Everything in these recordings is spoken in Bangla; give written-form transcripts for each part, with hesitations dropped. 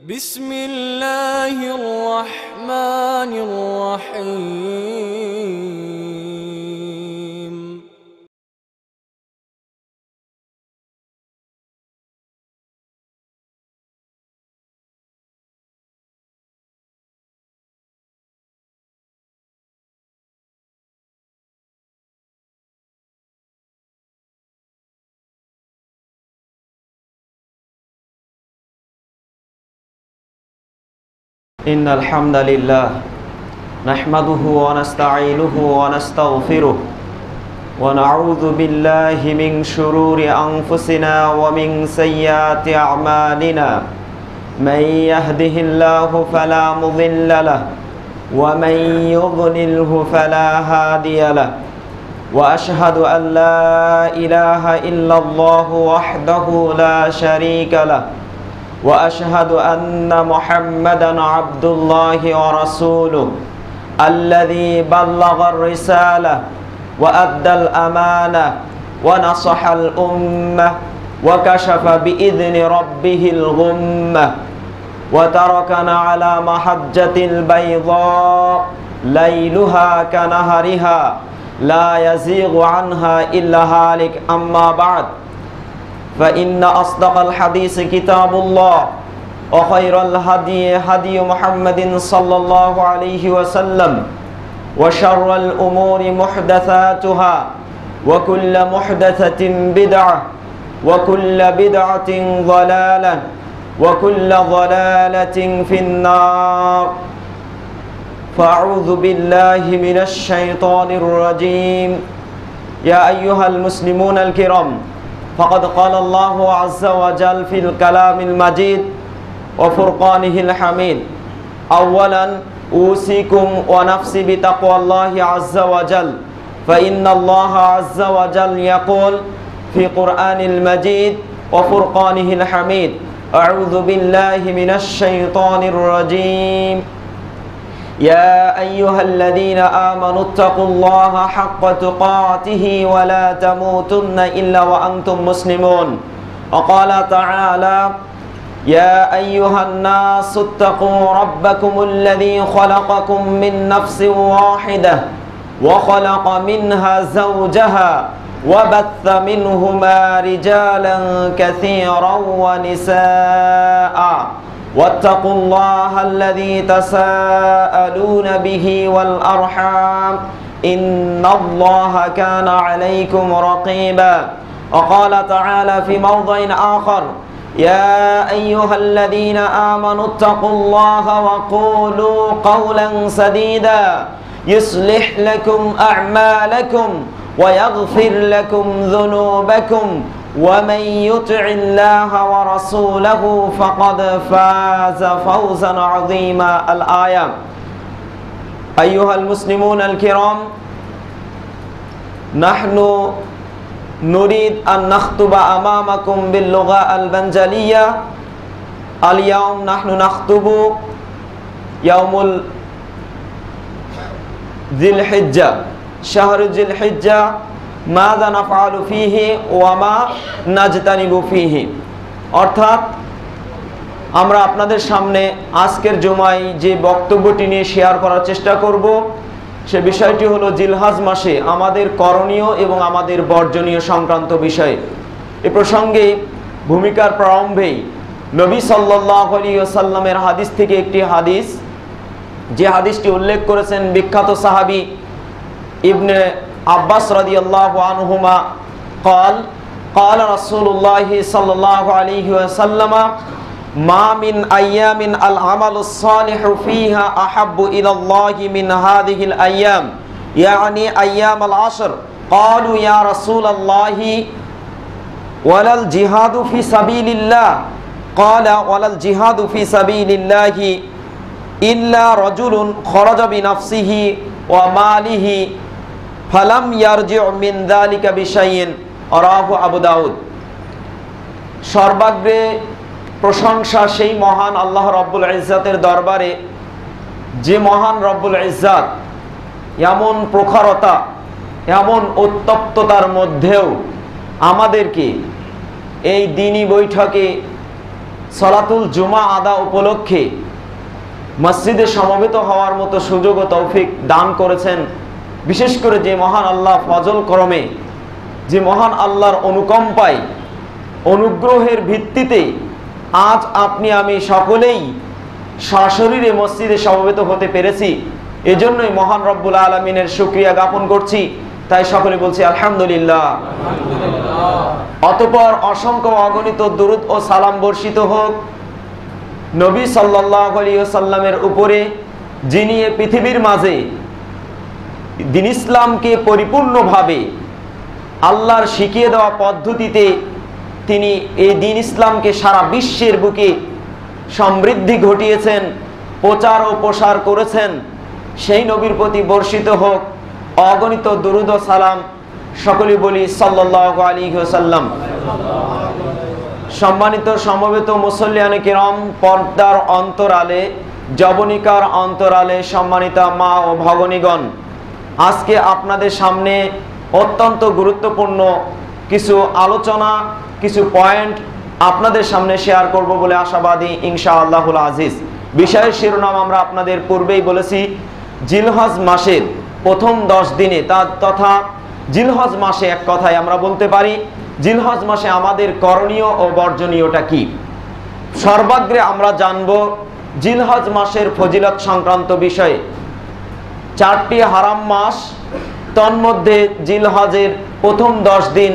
بسم الله الرحمن الرحيم إن الحمد لله نحمده ونستعينه ونستغفره ونعوذ بالله من شرور أنفسنا ومن سيئات أعمالنا من يهده الله فلا مضل له ومن يضلله فلا هادي له وأشهد أن لا إله إلا الله وحده لا شريك له وأشهد أن محمدًا عبد الله ورسوله الذي بلغ الرسالة وأدى الأمانة ونصح الأمة وكشف بإذن ربه الغمة وتركنا على محجة البيضاء ليلها كنهرها لا يزيغ عنها إلا هالك أما بعد فإن أصدق الحديث كتاب الله وخير الهدي هدي محمد صلى الله عليه وسلم وشر الأمور محدثاتها وكل محدثة بدعة وكل بدعة ضلالة وكل ضلالة في النار فأعوذ بالله من الشيطان الرجيم يا أيها المسلمون الكرام فقد قال الله عز وجل في الكلام المجيد وفرقانه الحميد أولا أوصيكم ونفسي بتقوى الله عز وجل فإن الله عز وجل يقول في قرآن المجيد وفرقانه الحميد أعوذ بالله من الشيطان الرجيم يا أيها الذين آمنوا اتقوا الله حق تقاته ولا تموتن إلا وأنتم مسلمون وقال تعالى يا أيها الناس اتقوا ربكم الذي خلقكم من نفس واحدة وخلق منها زوجها وبث منهما رجالا كثيرا ونساء واتقوا الله الذي تساءلون به والأرحام إن الله كان عليكم رقيبا وقال تعالى في موضع آخر يا أيها الذين آمنوا اتقوا الله وقولوا قولا سديدا يصلح لكم أعمالكم ويغفر لكم ذنوبكم ومن يطع الله ورسوله فقد فاز فوزا عظيما الآية أيها المسلمون الكرام نحن نريد أن نخطب أمامكم باللغة البنجلية اليوم نحن نخطب يوم ذي الحجة شهر ذي الحجة মাযা নাফআলু ফীহি ওয়া মা নাজতানিবু ফীহি অর্থাৎ আমরা আপনাদের সামনে আজকের জুমায় যে বক্তব্যটি নিয়ে শেয়ার করার চেষ্টা করব সে বিষয়টি হলো জিলহজ মাসে আমাদের করণীয় এবং আমাদের বর্জনীয় সংক্রান্ত বিষয়। এ প্রসঙ্গে ভূমিকার প্রারম্ভেই নবী সাল্লাল্লাহু আলাইহি ওয়াসাল্লামের হাদিস থেকে একটি হাদিস, যে হাদিসটি উল্লেখ করেছেন বিখ্যাত সাহাবী ইবনে আব্বাস রাদিয়াল্লাহু আনহুমা قال قال رسول الله صلى الله عليه وسلم ما من أيام العمل الصالح فيها أحب إلى الله من هذه الأيام يعني أيام العشر قالوا يا رسول الله ولا الجهاد في سبيل الله قال ولا الجهاد في سبيل الله إلا رجل خرج بنفسه وماله ফালাম ইয়ারজিউ মিন যালিকা বিশাইইন রাওয়াহু আবু দাউদ। সর্বাগ্রে প্রশংসা সেই মহান আল্লাহ রাব্বুল ইজ্জাতের দরবারে, যে মহান রাব্বুল ইজ্জাত এমন প্রখরতা এমন উত্তপ্ততার মধ্যেও আমাদেরকে এই দিনী বৈঠকে সলাতুল জুমা আদা উপলক্ষে মসজিদে সমবেত হওয়ার মতো সুযোগ ও তৌফিক দান করেছেন। বিশেষ করে যে মহান আল্লাহ ফজল করমে, যে মহান আল্লাহর অনুকম্পায়, অনুগ্রহের ভিত্তিতে আজ আপনি আমি সকলেই সশরীরে মসজিদে সমবেত হতে পেরেছি, এজন্যই মহান রব্বুল আলামিনের শুকরিয়া জ্ঞাপন করছি। তাই সকলে বলছি আলহামদুলিল্লাহ। অতঃপর অসংখ্য অগণিত দুরূদ ও সালাম বর্ষিত হোক নবী সাল্লাল্লাহু আলাইহি ওয়াসাল্লামের উপরে, যিনি এই পৃথিবীর মাঝে দ্বীন ইসলামকে পরিপূর্ণভাবে আল্লাহর শিখিয়ে দেওয়া পদ্ধতিতে তিনি এই দ্বীন ইসলামকে সারা বিশ্বের বুকে সমৃদ্ধি ঘটিয়েছেন, প্রচার ও প্রসার করেছেন। সেই নবীর প্রতি বর্ষিত হোক অগণিত দুরূদ ও সালাম। সকলে বলি সাল্লাল্লাহু আলাইহি ওয়াসাল্লাম। সম্মানিত সমবেত মুসল্লিয়ানে কিরাম, পর্দার অন্তরালে, জবনিকার অন্তরালে সম্মানিতা মা ও ভগনীগণ, আজকে আপনাদের সামনে অত্যন্ত গুরুত্বপূর্ণ কিছু আলোচনা, কিছু পয়েন্ট আপনাদের সামনে শেয়ার করব বলে আশাবাদী ইনশাআল্লাহুল আজিজ। বিষয়ের শিরোনাম আমরা আপনাদের পূর্বেই বলেছি, জিলহজ মাসের প্রথম 10 দিনে তথা জিলহজ মাসে এক কথায় আমরা বলতে পারি জিলহজ মাসে আমাদের করণীয় ও বর্জনীয়টা কি। সর্বাগ্রে আমরা জানব জিলহজ মাসের ফজিলত সংক্রান্ত বিষয়ে। 4টি হারাম মাস, তন্মধ্যে জিলহজের প্রথম 10 দিন,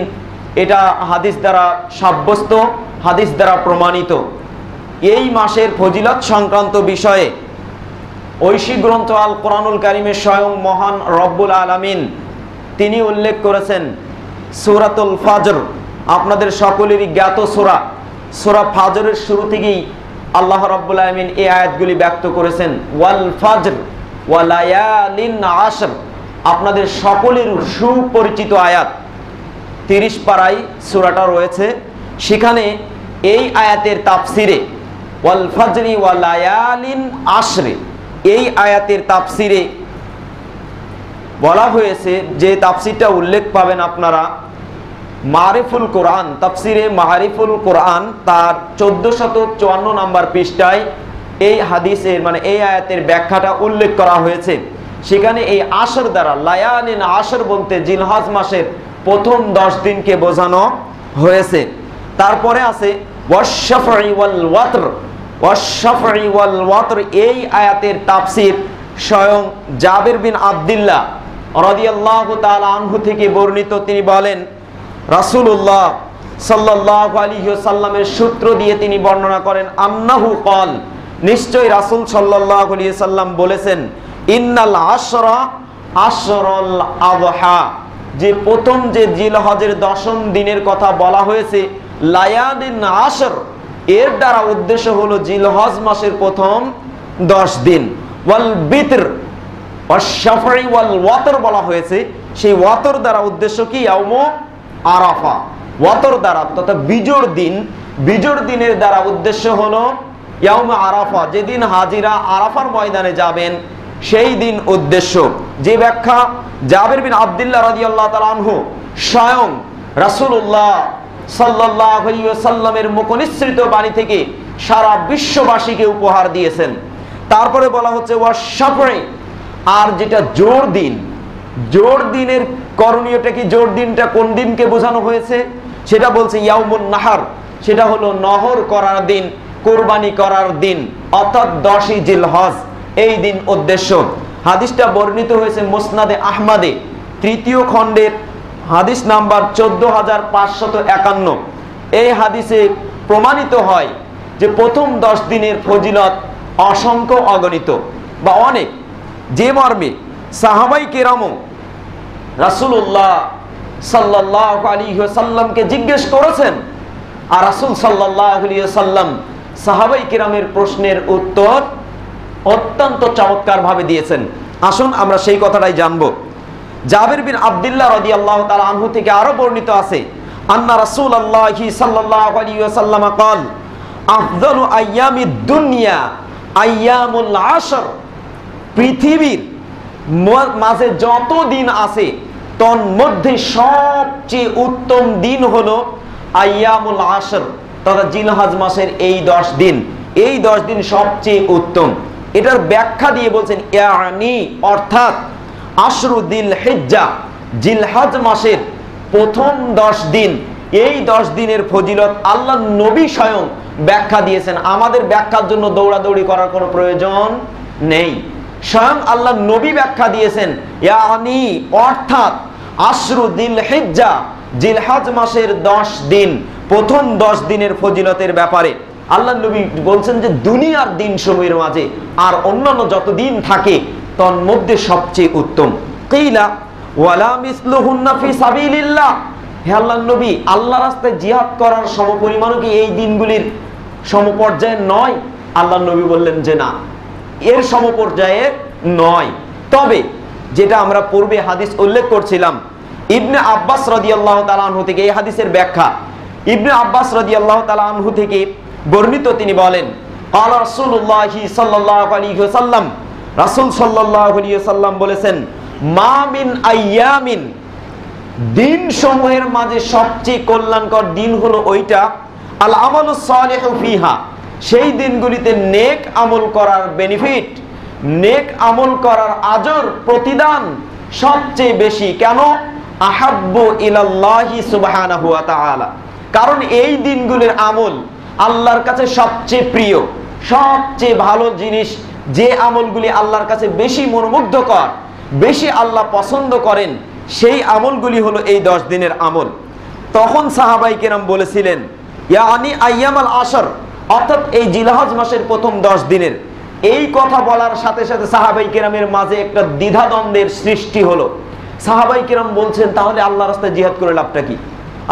এটা হাদিস দ্বারা সাব্যস্ত, হাদিস দ্বারা প্রমাণিত। এই মাসের ফজিলত সংক্রান্ত বিষয়ে ঐশী গ্রন্থ আল কোরআনুল কারীমের স্বয়ং মহান রব্বুল আলামিন তিনি উল্লেখ করেছেন সূরাতুল ফাজর, আপনাদের সকলেরই জ্ঞাত সূরা ফাজরের শুরু থেকেই আল্লাহ রাব্বুল আলামিন এই আয়াতগুলি ব্যক্ত করেছেন, ওয়াল ফাজর ওয়া লায়ালিন আশর। আপনাদের সকলের সুপরিচিত আয়াত, 30 পারায় সূরাটা রয়েছে। সেখানে এই আয়াতের তাফসিরে ওয়াল ফাজরি ওয়া লায়ালিন আশরে, এই আয়াতের তাফসিরে বলা হয়েছে, যে তাফসিরটা উল্লেখ পাবেন আপনারা মারিফুল কোরআন, তাফসিরে মারিফুল কোরআন তার 1454 নম্বর পৃষ্ঠায় এই হাদিসের মানে এই আয়াতের ব্যাখ্যাটা উল্লেখ করা হয়েছে। সেখানে এই আসর দ্বারা, লায়ালিন আসর বলতে জিলহজ মাসের প্রথম 10 দিনকে বোঝানো হয়েছে। তারপরে আছে ওয়াশ-শাফঈ ওয়াল ওয়াতর, ওয়াশ-শাফঈ ওয়াল ওয়াতর, এই আয়াতের তাফসির স্বয়ং জাবির বিন আব্দুল্লাহ রাদিয়াল্লাহু তাআলা আনহু থেকে বর্ণিত। তিনি বলেন, রাসূলুল্লাহ সাল্লাল্লাহু আলাইহি ওয়াসাল্লামের সূত্র দিয়ে তিনি বর্ণনা করেন, আন্নাহু ক্বাল, নিশ্চয়ই রাসূল সাল্লাল্লাহু আলাইহি ওয়াসাল্লাম বলেছেন, ইন্নাল আশরা আশরুল আযহা, যে প্রথম যে জিলহজের 10ম দিনের কথা বলা হয়েছে লায়ালিন আশর, এর দ্বারা উদ্দেশ্য হলো জিলহজ মাসের প্রথম 10 দিন। ওয়াল বিতর ওয়াশ-শাফঈ ওয়াল ওয়াতর বলা হয়েছে, সেই ওয়াতর দ্বারা উদ্দেশ্য কি ইয়াউমু আরাফা, ওয়াতর দ্বারা তথা বিজোড় দিন, বিজোড় দিনের দ্বারা উদ্দেশ্য হলো ইয়াউমে আরাফা, যেদিন হাজিরা আরাফার ময়দানে যাবেন সেই দিন উদ্দেশ্য। যে ব্যাখ্যা জাবির বিন আব্দুল্লাহ রাদিয়াল্লাহু তাআলা আনহু স্বয়ং রাসূলুল্লাহ সাল্লাল্লাহু আলাইহি ওয়াসাল্লামের মুখনিসৃত বাণী থেকে সারা বিশ্ববাসীকে উপহার দিয়েছেন। তারপরে বলা হচ্ছে ওয়াশ-শাফঈ, আর যেটা জোড় দিন, জোড় দিনের করণীয়টা কি, জোড় দিনটা কোন দিনকে বোঝানো হয়েছে সেটা বলছে ইয়াউমুন নাহার, সেটা হলো নহর করার দিন, কুরবানি করার দিন, অর্থাৎ 10ই জিলহজ, এই দিন উদ্দেশ্য। হাদিসটা বর্ণিত হয়েছে মুসনাদে আহমদে 3য় খণ্ডের হাদিস নাম্বার 14551। এই হাদিসে প্রমাণিত হয় যে প্রথম 10 দিনের ফজিলত অসংখ্য, অগণিত বা অনেক, যে মর্মে সাহাবাই কেরামও রাসূলুল্লাহ সাল্লাল্লাহু আলাইহি ওয়াসাল্লামকে জিজ্ঞেস করেছেন, আর রাসূল সাল্লাল্লাহু আলাইহি ওয়াসাল্লাম সাহাবাই কেরামের প্রশ্নের উত্তর অত্যন্ত চমৎকার ভাবে দিয়েছেন। আসুন আমরা সেই কথাটাই জানবো। জাবির বিন আব্দুল্লাহ রাদিয়াল্লাহু তাআলা আনহু থেকে আরো বর্ণিত আছে, আন্না রাসূলুল্লাহি সাল্লাল্লাহু আলাইহি ওয়াসাল্লাম قال আফদালু আইয়ামিদ দুনিয়া আইয়ামুল আশর, পৃথিবীর মাঝে যত দিন আছে তন্মধ্যে সবচেয়ে উত্তম দিন হলো আইয়ামুল আশর, তথা জিলহজ মাসের এই 10 দিন, এই 10 দিন সবচেয়ে উত্তম। এটার ব্যাখ্যা দিয়ে বলছেন ইয়ানি অর্থাৎ আশরু দিল হিজ্জা, জিলহজ মাসের প্রথম 10 দিন, এই 10 দিনের ফজিলত আল্লাহ নবী স্বয়ং ব্যাখ্যা দিয়েছেন। আমাদের ব্যাখ্যার জন্য দৌড়াদৌড়ি করার কোনো প্রয়োজন নেই, স্বয়ং আল্লাহ নবী ব্যাখ্যা দিয়েছেন। ইয়ানি অর্থাৎ আশরু দিল হিজ্জা, জিলহজ মাসের 10 দিন, প্রথম 10 দিনের ফজিলতের ব্যাপারে আল্লাহ নবী বলছেন যে দুনিয়ার দিন সমূহের মাঝে আর অন্যান্য যত দিন থাকে তার মধ্যে সবচেয়ে উত্তম। কিলা ওয়ালা মিসলুহুন্না ফি সাবিলিল্লাহ, হে আল্লাহর নবী, আল্লাহর রাস্তায় জিহাদ করার সমপরিমাণও কি এই দিনগুলির সমপর্যায়ে নয়? আল্লাহর নবী বললেন যে না, এর সমপর্যায়ে নয়। তবে যেটা আমরা পূর্বে হাদিস উল্লেখ করছিলাম, ইবনে আব্বাস রাদিয়াল্লাহু তাআলা আনহু থেকে, এই হাদিসের ব্যাখ্যা ইবনে আব্বাস রাদিয়াল্লাহু তাআলা আনহু থেকে বর্ণিত। তিনি বলেন, ক্বালা রাসূলুল্লাহি সাল্লাল্লাহু আলাইহি ওয়াসাল্লাম, রাসূল সাল্লাল্লাহু আলাইহি ওয়াসাল্লাম বলেছেন, মা মিন আইয়ামিন, দিন সমূহের মাঝে সবচেয়ে কল্যাণকর দিন হলো ওইটা, আল আমালুস সালিহু ফিহা, সেই দিনগুলিতে নেক আমল করার বেনিফিট, নেক আমল করার আজর, প্রতিদান সবচেয়ে বেশি। কেন? আহাব্বু ইলাল্লাহি সুবহানাহু ওয়া তাআলা, কারণ এই দিনগুলির আমল আল্লাহর কাছে সবচেয়ে প্রিয়, সবচেয়ে ভালো জিনিস, যে আমলগুলি আল্লাহর কাছে বেশি মনোমুগ্ধকর, বেশি আল্লাহ পছন্দ করেন, সেই আমলগুলি হলো এই 10 দিনের আমল। তখন সাহাবাই কেরাম বলেছিলেন, ইয়ানি আইয়ামাল আশর, অর্থাৎ এই জিলহজ মাসের প্রথম 10 দিনের। এই কথা বলার সাথে সাথে সাহাবাই কেরামের মাঝে একটা দ্বিধাদ্বন্দ্বের সৃষ্টি হলো। সাহাবাই কেরাম বলছেন, তাহলে আল্লাহ রাস্তায় জিহাদ করে লাভটা কি?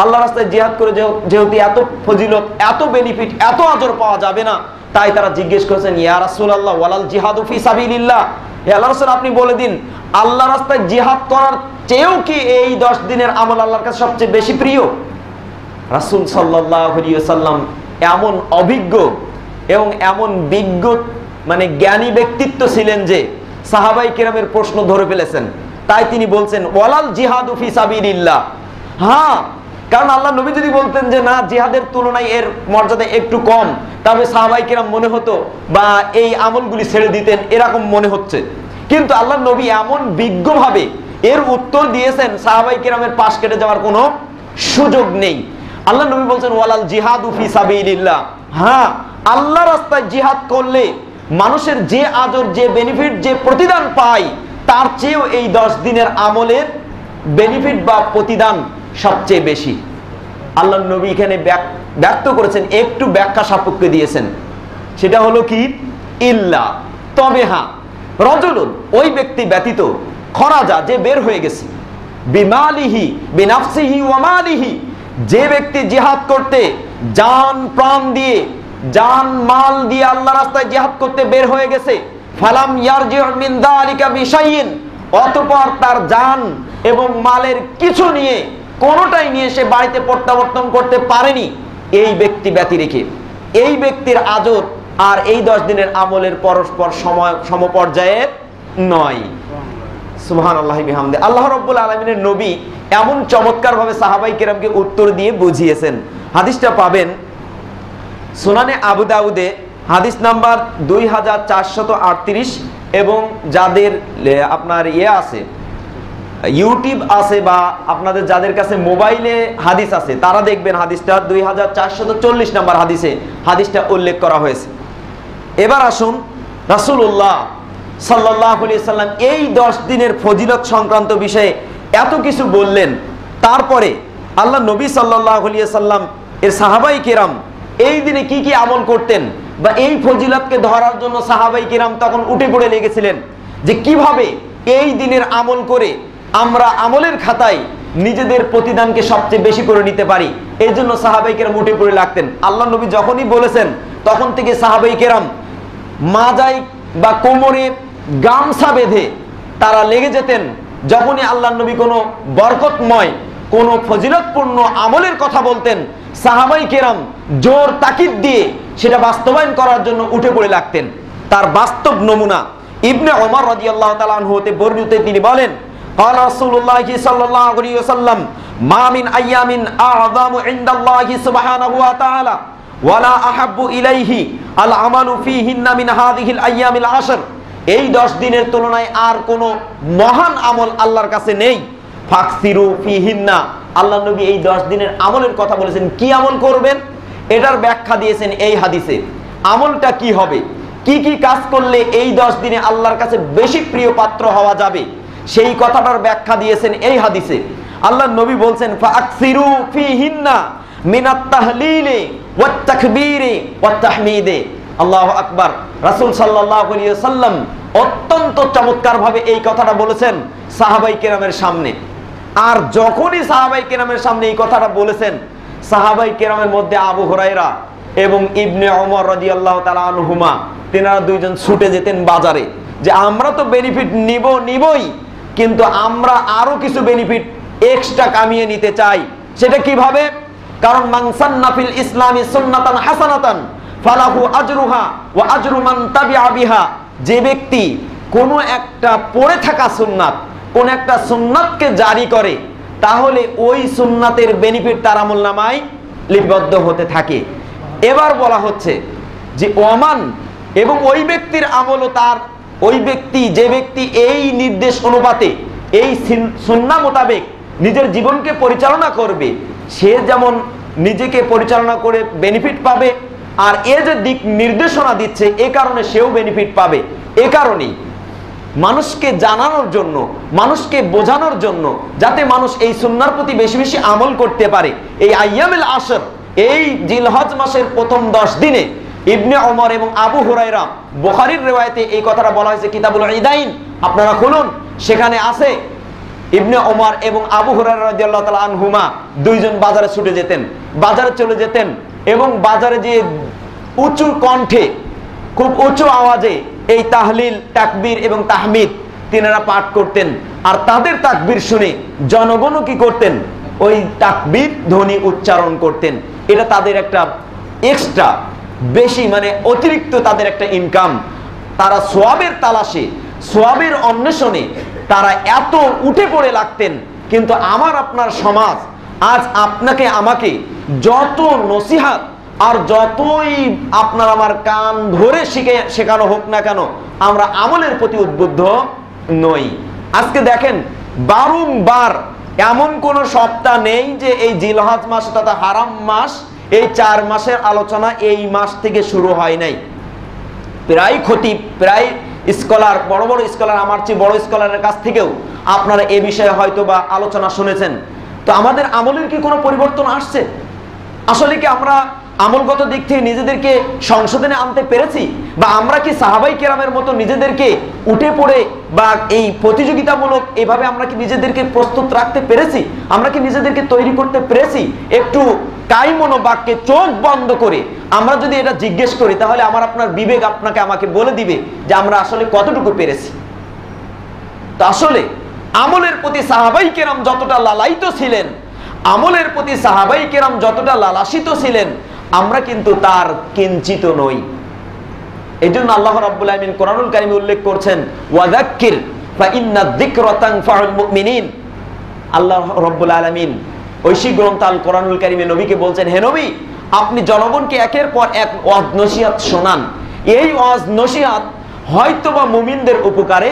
আল্লাহ রাস্তায় জিহাদ করে যেহেতু এত ফজিলত, এত বেনিফিট, এত আজর পাওয়া যাবে না, তাই তারা জিজ্ঞেস করেছেন, ইয়া রাসূলুল্লাহ ওয়ালাল জিহাদু ফি সাবিলিল্লাহ, হে আল্লাহর রাসূল, আপনি বলে দিন, আল্লাহ রাস্তায় জিহাদ করার চেয়েও কি এই 10 দিনের আমল আল্লাহর কাছে সবচেয়ে বেশি প্রিয়? রাসূল সাল্লাল্লাহু আলাইহি ওয়াসাল্লাম এমন অভিজ্ঞ এবং এমন বিজ্ঞ, মানে জ্ঞানী ব্যক্তিত্ব ছিলেন যে সাহাবাই কেরামের প্রশ্ন ধরে ফেলেছেন। তাই তিনি বলছেন, ওয়ালাল জিহাদু ফি সাবিলিল্লাহ, হ্যাঁ, কারণ আল্লাহ নবী যদি বলতেন যে না, জিহাদের তুলনায় এর মর্যাদা একটু কম, তবে সাহাবাই কেরাম মনে হতো বা এই আমলগুলি ছেড়ে দিতেন, এরকম মনে হচ্ছে। কিন্তু আল্লাহ নবী এমন বিজ্ঞভাবে এর উত্তর দিয়েছেন, সাহাবাই কেরামের পাশ কেটে যাওয়ার কোনো সুযোগ নেই। আল্লাহ নবী বলছেন, ওয়ালাল জিহাদু ফি সাবিলিল্লাহ, হ্যাঁ, আল্লাহ রাস্তায় জিহাদ করলে মানুষের যে আজর, যে বেনিফিট, যে প্রতিদান পায়, তার চেয়েও এই 10 দিনের আমলের বেনিফিট বা প্রতিদান সবচেয়ে বেশি। আল্লাহ নবী এখানে ব্যক্ত করেছেন, একটু ব্যাখ্যা সাপেক্ষে দিয়েছেন, সেটা হলো কি, ইল্লা, তবে হ্যাঁ, রজুলুন, ওই ব্যক্তি ব্যতীত, খরাজা, যে বের হয়ে গেছে, বিমালিহি বিনাফসিহি ওয়া মালিহি, যে ব্যক্তি জিহাদ করতে জান প্রাণ দিয়ে, জান মাল দিয়ে আল্লাহ রাস্তায় জিহাদ করতে বের হয়ে গেছে, ফালাম ইয়ারজি মিন যালিকা বিশাইইন, অতঃপর তার জান এবং মালের কিছু নিয়ে, কোনোটাই নিয়ে সে বাড়িতে প্রত্যাবর্তন করতে পারেনি, এই ব্যক্তি ব্যতি রেখে, এই ব্যক্তির আজর আর এই 10 দিনের আমলের পরস্পর সমপর্যায়ে নয়। সুবহানাল্লাহি বিহামদি। আল্লাহ রাব্বুল আলামিনের নবী এমন চমৎকার ভাবে সাহাবাই কেরামকে উত্তর দিয়ে বুঝিয়েছেন। হাদিসটা পাবেন সুনানে আবু দাউদে, হাদিস নাম্বার 2438, এবং যাদের আপনার আছে, ইউটিউব আছে, বা আপনাদের যাদের কাছে মোবাইলে হাদিস আছে, তারা দেখবেন হাদিসটা 2440 নম্বর হাদিসে হাদিসটা উল্লেখ করা হয়েছে। এবার আসুন, রাসূলুল্লাহ সাল্লাল্লাহু আলাইহি সাল্লাম এই 10 দিনের ফজিলত সংক্রান্ত বিষয়ে এত কিছু বললেন, তারপরে আল্লাহ নবী সাল্লাল্লাহু আলাইহি সাল্লাম এর সাহাবাই কেরাম এই দিনে কি কি আমল করতেন, বা এই ফজিলতকে ধরার জন্য সাহাবাই কেরাম তখন উঠে পড়ে লেগেছিলেন যে কিভাবে এই দিনের আমল করে আমরা আমলের খাতায় নিজেদের প্রতিদানকে সবচেয়ে বেশি করে নিতে পারি। এই জন্য সাহাবাই কেরাম উঠে পড়ে লাগতেন। আল্লাহ নবী যখনই বলেছেন, তখন থেকে সাহাবাই কেরাম মাজায় বা কোমরে গামছা বেঁধে তারা লেগে যেতেন। যখনই আল্লাহ নবী কোনো বরকতময়, কোনো ফজিলতপূর্ণ আমলের কথা বলতেন, সাহাবাই কেরাম জোর তাকিদ দিয়ে সেটা বাস্তবায়ন করার জন্য উঠে পড়ে লাগতেন। তার বাস্তব নমুনা ইবনে ওমর রাদিয়াল্লাহু তাআলা আনহু হতে বর্ণিত, তিনি বলেন, قال رسول الله صلى الله عليه وسلم ما من أيام أعظم عند الله سبحانه وتعالى ওয়ালা আহাব্বু ইলাইহি আল আমালু ফীহিন্না মিন হাযিহিল আইয়ামিল আশর, এই 10 দিনের তুলনায় আর কোনো মহান আমল আল্লাহর কাছে নেই। ফাকসিরু ফীহিন্না, আল্লাহ নবী এই 10 দিনের আমলের কথা বলেছেন। কি আমল করবেন এটার ব্যাখ্যা দিয়েছেন এই হাদিসে। আমলটা কি হবে, কি কি কাজ করলে এই 10 দিনে আল্লাহর কাছে বেশি প্রিয় পাত্র হওয়া যাবে, সেই কথাটার ব্যাখ্যা দিয়েছেন এই হাদিসে। আল্লাহ নবী বলছেন ফাকসিরু ফীহিন্না মিনাত তাহলিলি ওয়াত তাকবীরি ওয়াত তাহমিদি। আল্লাহু আকবার। রাসূল সাল্লাল্লাহু আলাইহি ওয়াসাল্লাম অত্যন্ত চমৎকার ভাবে এই কথাটা বলেছেন সাহাবাই কেরামের সামনে। আর যখনই সাহাবাই কেরামের সামনে এই কথাটা বলেছেন, সাহাবাই কেরামের মধ্যে আবু হুরায়রা এবং ইবনে ওমর রাদিয়াল্লাহু তাআলা আনহুমা, তিনারা দুইজন ছুটে যেতেন বাজারে, যে আমরা তো বেনিফিট নিবই, কিন্তু আমরা আরো কিছু বেনিফিট এক্সট্রা কামিয়ে নিতে চাই। সেটা কিভাবে? কারণ মান সান্না ফিল ইসলামি সুন্নাতান হাসানাতান ফালাহু আজরুহা ওয়া আজরু মান তাবিআ বিহা, যে ব্যক্তি কোনো একটা পড়ে থাকা সুন্নাত, কোন একটা সুন্নাতকে জারি করে, তাহলে ওই সুন্নাতের বেনিফিট তার আমলনামায় লিপিবদ্ধ হতে থাকে। এবার বলা হচ্ছে যে ওমান, এবং ওই ব্যক্তির আমলও তার, ওই ব্যক্তি যে ব্যক্তি এই নির্দেশ অনুপাতে, এই সুন্নাহ মোতাবেক নিজের জীবনকে পরিচালনা করবে, সে যেমন নিজেকে পরিচালনা করে বেনিফিট পাবে, আর এ যে দিক নির্দেশনা দিচ্ছে এ কারণে সেও বেনিফিট পাবে। এ কারণেই মানুষকে জানানোর জন্য, মানুষকে বোঝানোর জন্য, যাতে মানুষ এই সুন্নাহর প্রতি বেশি বেশি আমল করতে পারে, এই আইয়ামুল আশর, এই জিলহজ মাসের প্রথম 10 দিনে ইবনে ওমর এবং আবু হুরায়রা, বুখারীর riwayate এই কথাটা বলা হয়েছে কিতাবুল ইদাইন, আপনারা খুলুন, সেখানে আছে ইবনে ওমর এবং আবু হুরায়রা রাদিয়াল্লাহু তাআলা আনহুমা দুইজন বাজারে ছুটে যেতেন, বাজারে চলে যেতেন, এবং বাজারে যে উঁচু কণ্ঠে, খুব উঁচু আওয়াজে এই তাহলিল, তাকবীর এবং তাহমিদ তিনারা পাঠ করতেন। আর তাদের তাকবীর শুনে জনগণও কি করতেন? ওই তাকবীর ধ্বনি উচ্চারণ করতেন। এটা তাদের একটা এক্সট্রা, বেশি, মানে অতিরিক্ত তাদের একটা ইনকাম। তারা সোয়াবের তালাশে, সোয়াবের অন্বেষণে তারা এত উঠে পড়ে লাগতেন। কিন্তু আমার আপনার সমাজ আজ আপনাকে আমাকে যত নসিহাত আর যতই আপনার আমার কান ধরে শেখানো হোক না কেন, আমরা আমলের প্রতি উদ্বুদ্ধ নই। আজকে দেখেন বারংবার এমন কোন সপ্তাহ নেই যে এই জিলহজ মাস তথা হারাম মাস, এই 4 মাসের আলোচনা এই মাস থেকে শুরু হয় নাই। প্রায় খতিব, প্রায় স্কলার, বড় বড় স্কলার, আমার চেয়ে বড় স্কলারের কাছ থেকেও আপনারা এ বিষয়ে হয়তো বা আলোচনা শুনেছেন। তো আমাদের আমলের কি কোনো পরিবর্তন আসছে? আসলে কি আমরা আমলগত দিক থেকে নিজেদেরকে সংশোধনে আনতে পেরেছি? বা আমরা কি সাহাবাই কেরামের মতো নিজেদেরকে উঠে পড়ে বা এই প্রতিযোগিতামূলক এভাবে আমরা কি নিজেদেরকে প্রস্তুত রাখতে পেরেছি? আমরা কি নিজেদেরকে তৈরি করতে পেরেছি? একটু কাইমনোবাক্যে চোখ বন্ধ করে আমরা যদি এটা জিজ্ঞেস করি, তাহলে আমার আপনার বিবেক আপনাকে আমাকে বলে দিবে যে আমরা আসলে কতটুকু পেরেছি। তো আসলে আমলের প্রতি সাহাবাই কেরাম যতটা লালায়িত ছিলেন, আমলের প্রতি সাহাবাই কেরাম যতটা লালাসিত ছিলেন, আমরা কিন্তু তার কিঞ্চিত নই। এই জন্য আল্লাহ রাব্বুল আলামিন কোরআনুল কারীমে উল্লেখ করছেন ওয়াযাক্কির ফাইন্না যিকরা তানফাউল মুমিনিন। আল্লাহ রাব্বুল আলামিন ঐশী গ্রন্থ আল কোরআনুল কারীমে নবীকে বলছেন, হে নবী, আপনি জনগণকে একের পর এক ওয়াজ নসিহত শোনান। এই ওয়াজ নসিহত হয়তোবা মুমিনদের উপকারে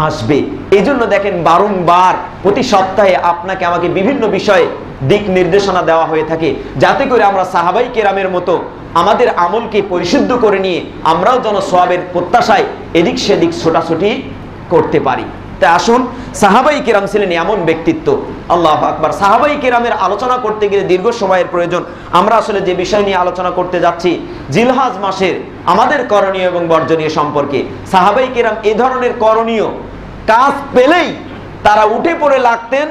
আসবে। এই জন্য দেখেন বারংবার প্রতি সপ্তাহে আপনাকে আমাকে বিভিন্ন বিষয়ে দিক নির্দেশনা দেওয়া হয়ে থাকে, যাতে করে আমরা সাহাবাই কেরামের মতো আমাদের আমলকে পরিশুদ্ধ করে নিয়ে আমরাও যেন সওয়াবের প্রত্যাশায় এদিক সেদিক ছোটাছুটি করতে পারি। তাই আসুন, সাহাবাই কেরাম ছিলেন এমন ব্যক্তিত্ব, আল্লাহু আকবার। সাহাবাই কেরামের আলোচনা করতে গেলে দীর্ঘ সময়ের প্রয়োজন। আমরা আসলে যে বিষয় নিয়ে আলোচনা করতে যাচ্ছি, জিলহজ মাসের আমাদের করণীয় এবং বর্জনীয় সম্পর্কে। সাহাবাই কেরাম এ ধরনের করণীয় কাজ পেলেই তারা উঠে পড়ে লাগতেন,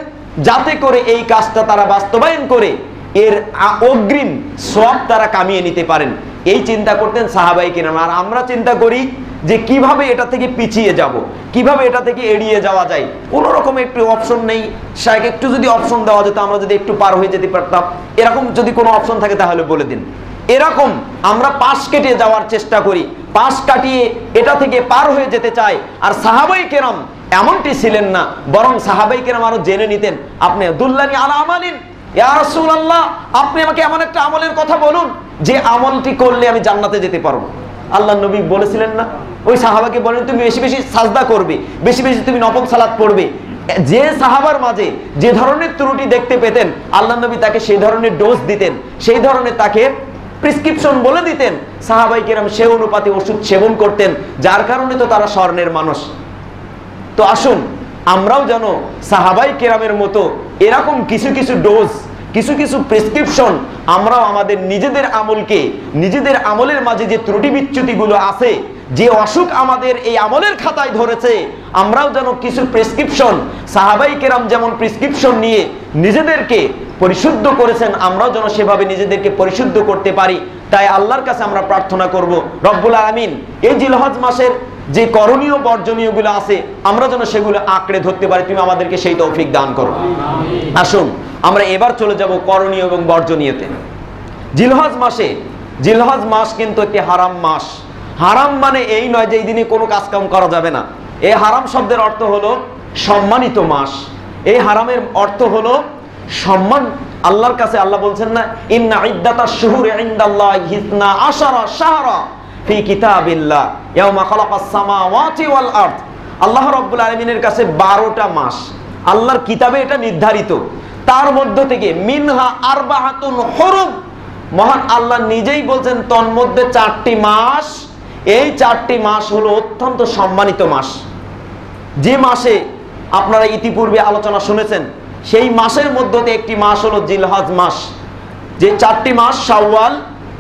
যাতে করে এই কাজটা তারা বাস্তবায়ন করে এর অগ্রিম সওয়াব তারা কামিয়ে নিতে পারেন। এই চিন্তা করতেন সাহাবাই কেরাম। আর আমরা চিন্তা করি যে কিভাবে এটা থেকে পিছিয়ে যাব, কিভাবে এটা থেকে এড়িয়ে যাওয়া যায়। কোনো রকম একটু অপশন নেই, শায়েখ একটু যদি অপশন দেওয়া যেত, আমরা যদি একটু পার হয়ে যেতে পারতাম, এরকম যদি কোনো অপশন থাকে তাহলে বলে দিন। এরকম আমরা পাশ কেটে যাওয়ার চেষ্টা করি, পাশ কাটিয়ে এটা থেকে পার হয়ে যেতে চাই। আর সাহাবাই কেরাম এমনটি ছিলেন না, বরং সাহাবাই কেরাম আরো জেনে নিতেন। আপনি দুল্লানি আলা আমালিন ইয়া রাসূলুল্লাহ, আপনি আমাকে এমন একটা আমলের কথা বলুন যে আমলটি করলে আমি জান্নাতে যেতে পারবো। আল্লাহ নবী বলেছিলেন না, ওই সাহাবাকে বলেন তুমি বেশি বেশি সাজদা করবে, বেশি বেশি তুমি নফল সালাত পড়বে। যে সাহাবার মাঝে যে ধরনের ত্রুটি দেখতে পেতেন, আল্লাহ নবী তাকে সেই ধরনের ডোজ দিতেন, সেই ধরনের তাকে প্রেসক্রিপশন বলে দিতেন। সাহাবাই কেরাম সে অনুপাতে ওষুধ সেবন করতেন, যার কারণে তো তারা স্বর্ণের মানুষ। তো আসুন আমরাও যেন সাহাবাই কেরামের মতো এরকম কিছু কিছু ডোজ, কিছু কিছু প্রেসক্রিপশন আমরাও আমাদের নিজেদের আমলকে, নিজেদের আমলের মাঝে যে ত্রুটি বিচ্যুতিগুলো আছে, যে অসুখ আমাদের এই আমলের খাতায় ধরেছে, আমরাও যেন কিছু প্রেসক্রিপশন, সাহাবাই কেরাম যেমন প্রেসক্রিপশন নিয়ে নিজেদেরকে পরিশুদ্ধ করেছেন, আমরাও যেন সেভাবে নিজেদেরকে পরিশুদ্ধ করতে পারি। তাই আল্লাহর কাছে আমরা প্রার্থনা করব, রব্বুল আলামিন এই জিলহজ মাসের যে করণীয় বর্জনীয় গুলো আছে আমরা যেন সেগুলো আঁকড়ে ধরতে পারি, তুমি আমাদেরকে সেই তৌফিক দান করো। আসুন আমরা এবার চলে যাব করণীয় এবং বর্জনীয়তে। জিলহজ মাসে, জিলহজ মাস কিন্তু একটি হারাম মাস। হারাম মানে এই নয় যে এই দিনে কোনো কাজকাম করা যাবে না। এই হারাম শব্দের অর্থ হলো সম্মানিত মাস। এই হারামের অর্থ হলো সম্মান। আল্লাহর কাছে আল্লাহ বলছেন না, ইন্না ইদ্দাতাশ শুহুরি ইনদাল্লাহি 12 শাহরা ফি কিতাবিল্লাহ ইয়াওমা খালাকাস সামাওয়াতি ওয়াল আরদ। আল্লাহ রাব্বুল আলামিনের কাছে 12টা মাস আল্লাহর কিতাবে এটা নির্ধারিত। তার মধ্য থেকে মিনহা আরবাআতুন হুরুম, মহান আল্লাহ নিজেই বলছেন তন্মধ্যে 4টি মাস, এই 4টি মাস হলো অত্যন্ত সম্মানিত মাস। যে মাসে আপনারা ইতিপূর্বে আলোচনা শুনেছেন, সেই মাসের মধ্যে একটি মাস হলো জিলহজ মাস। যে 4টি মাস শাওয়াল,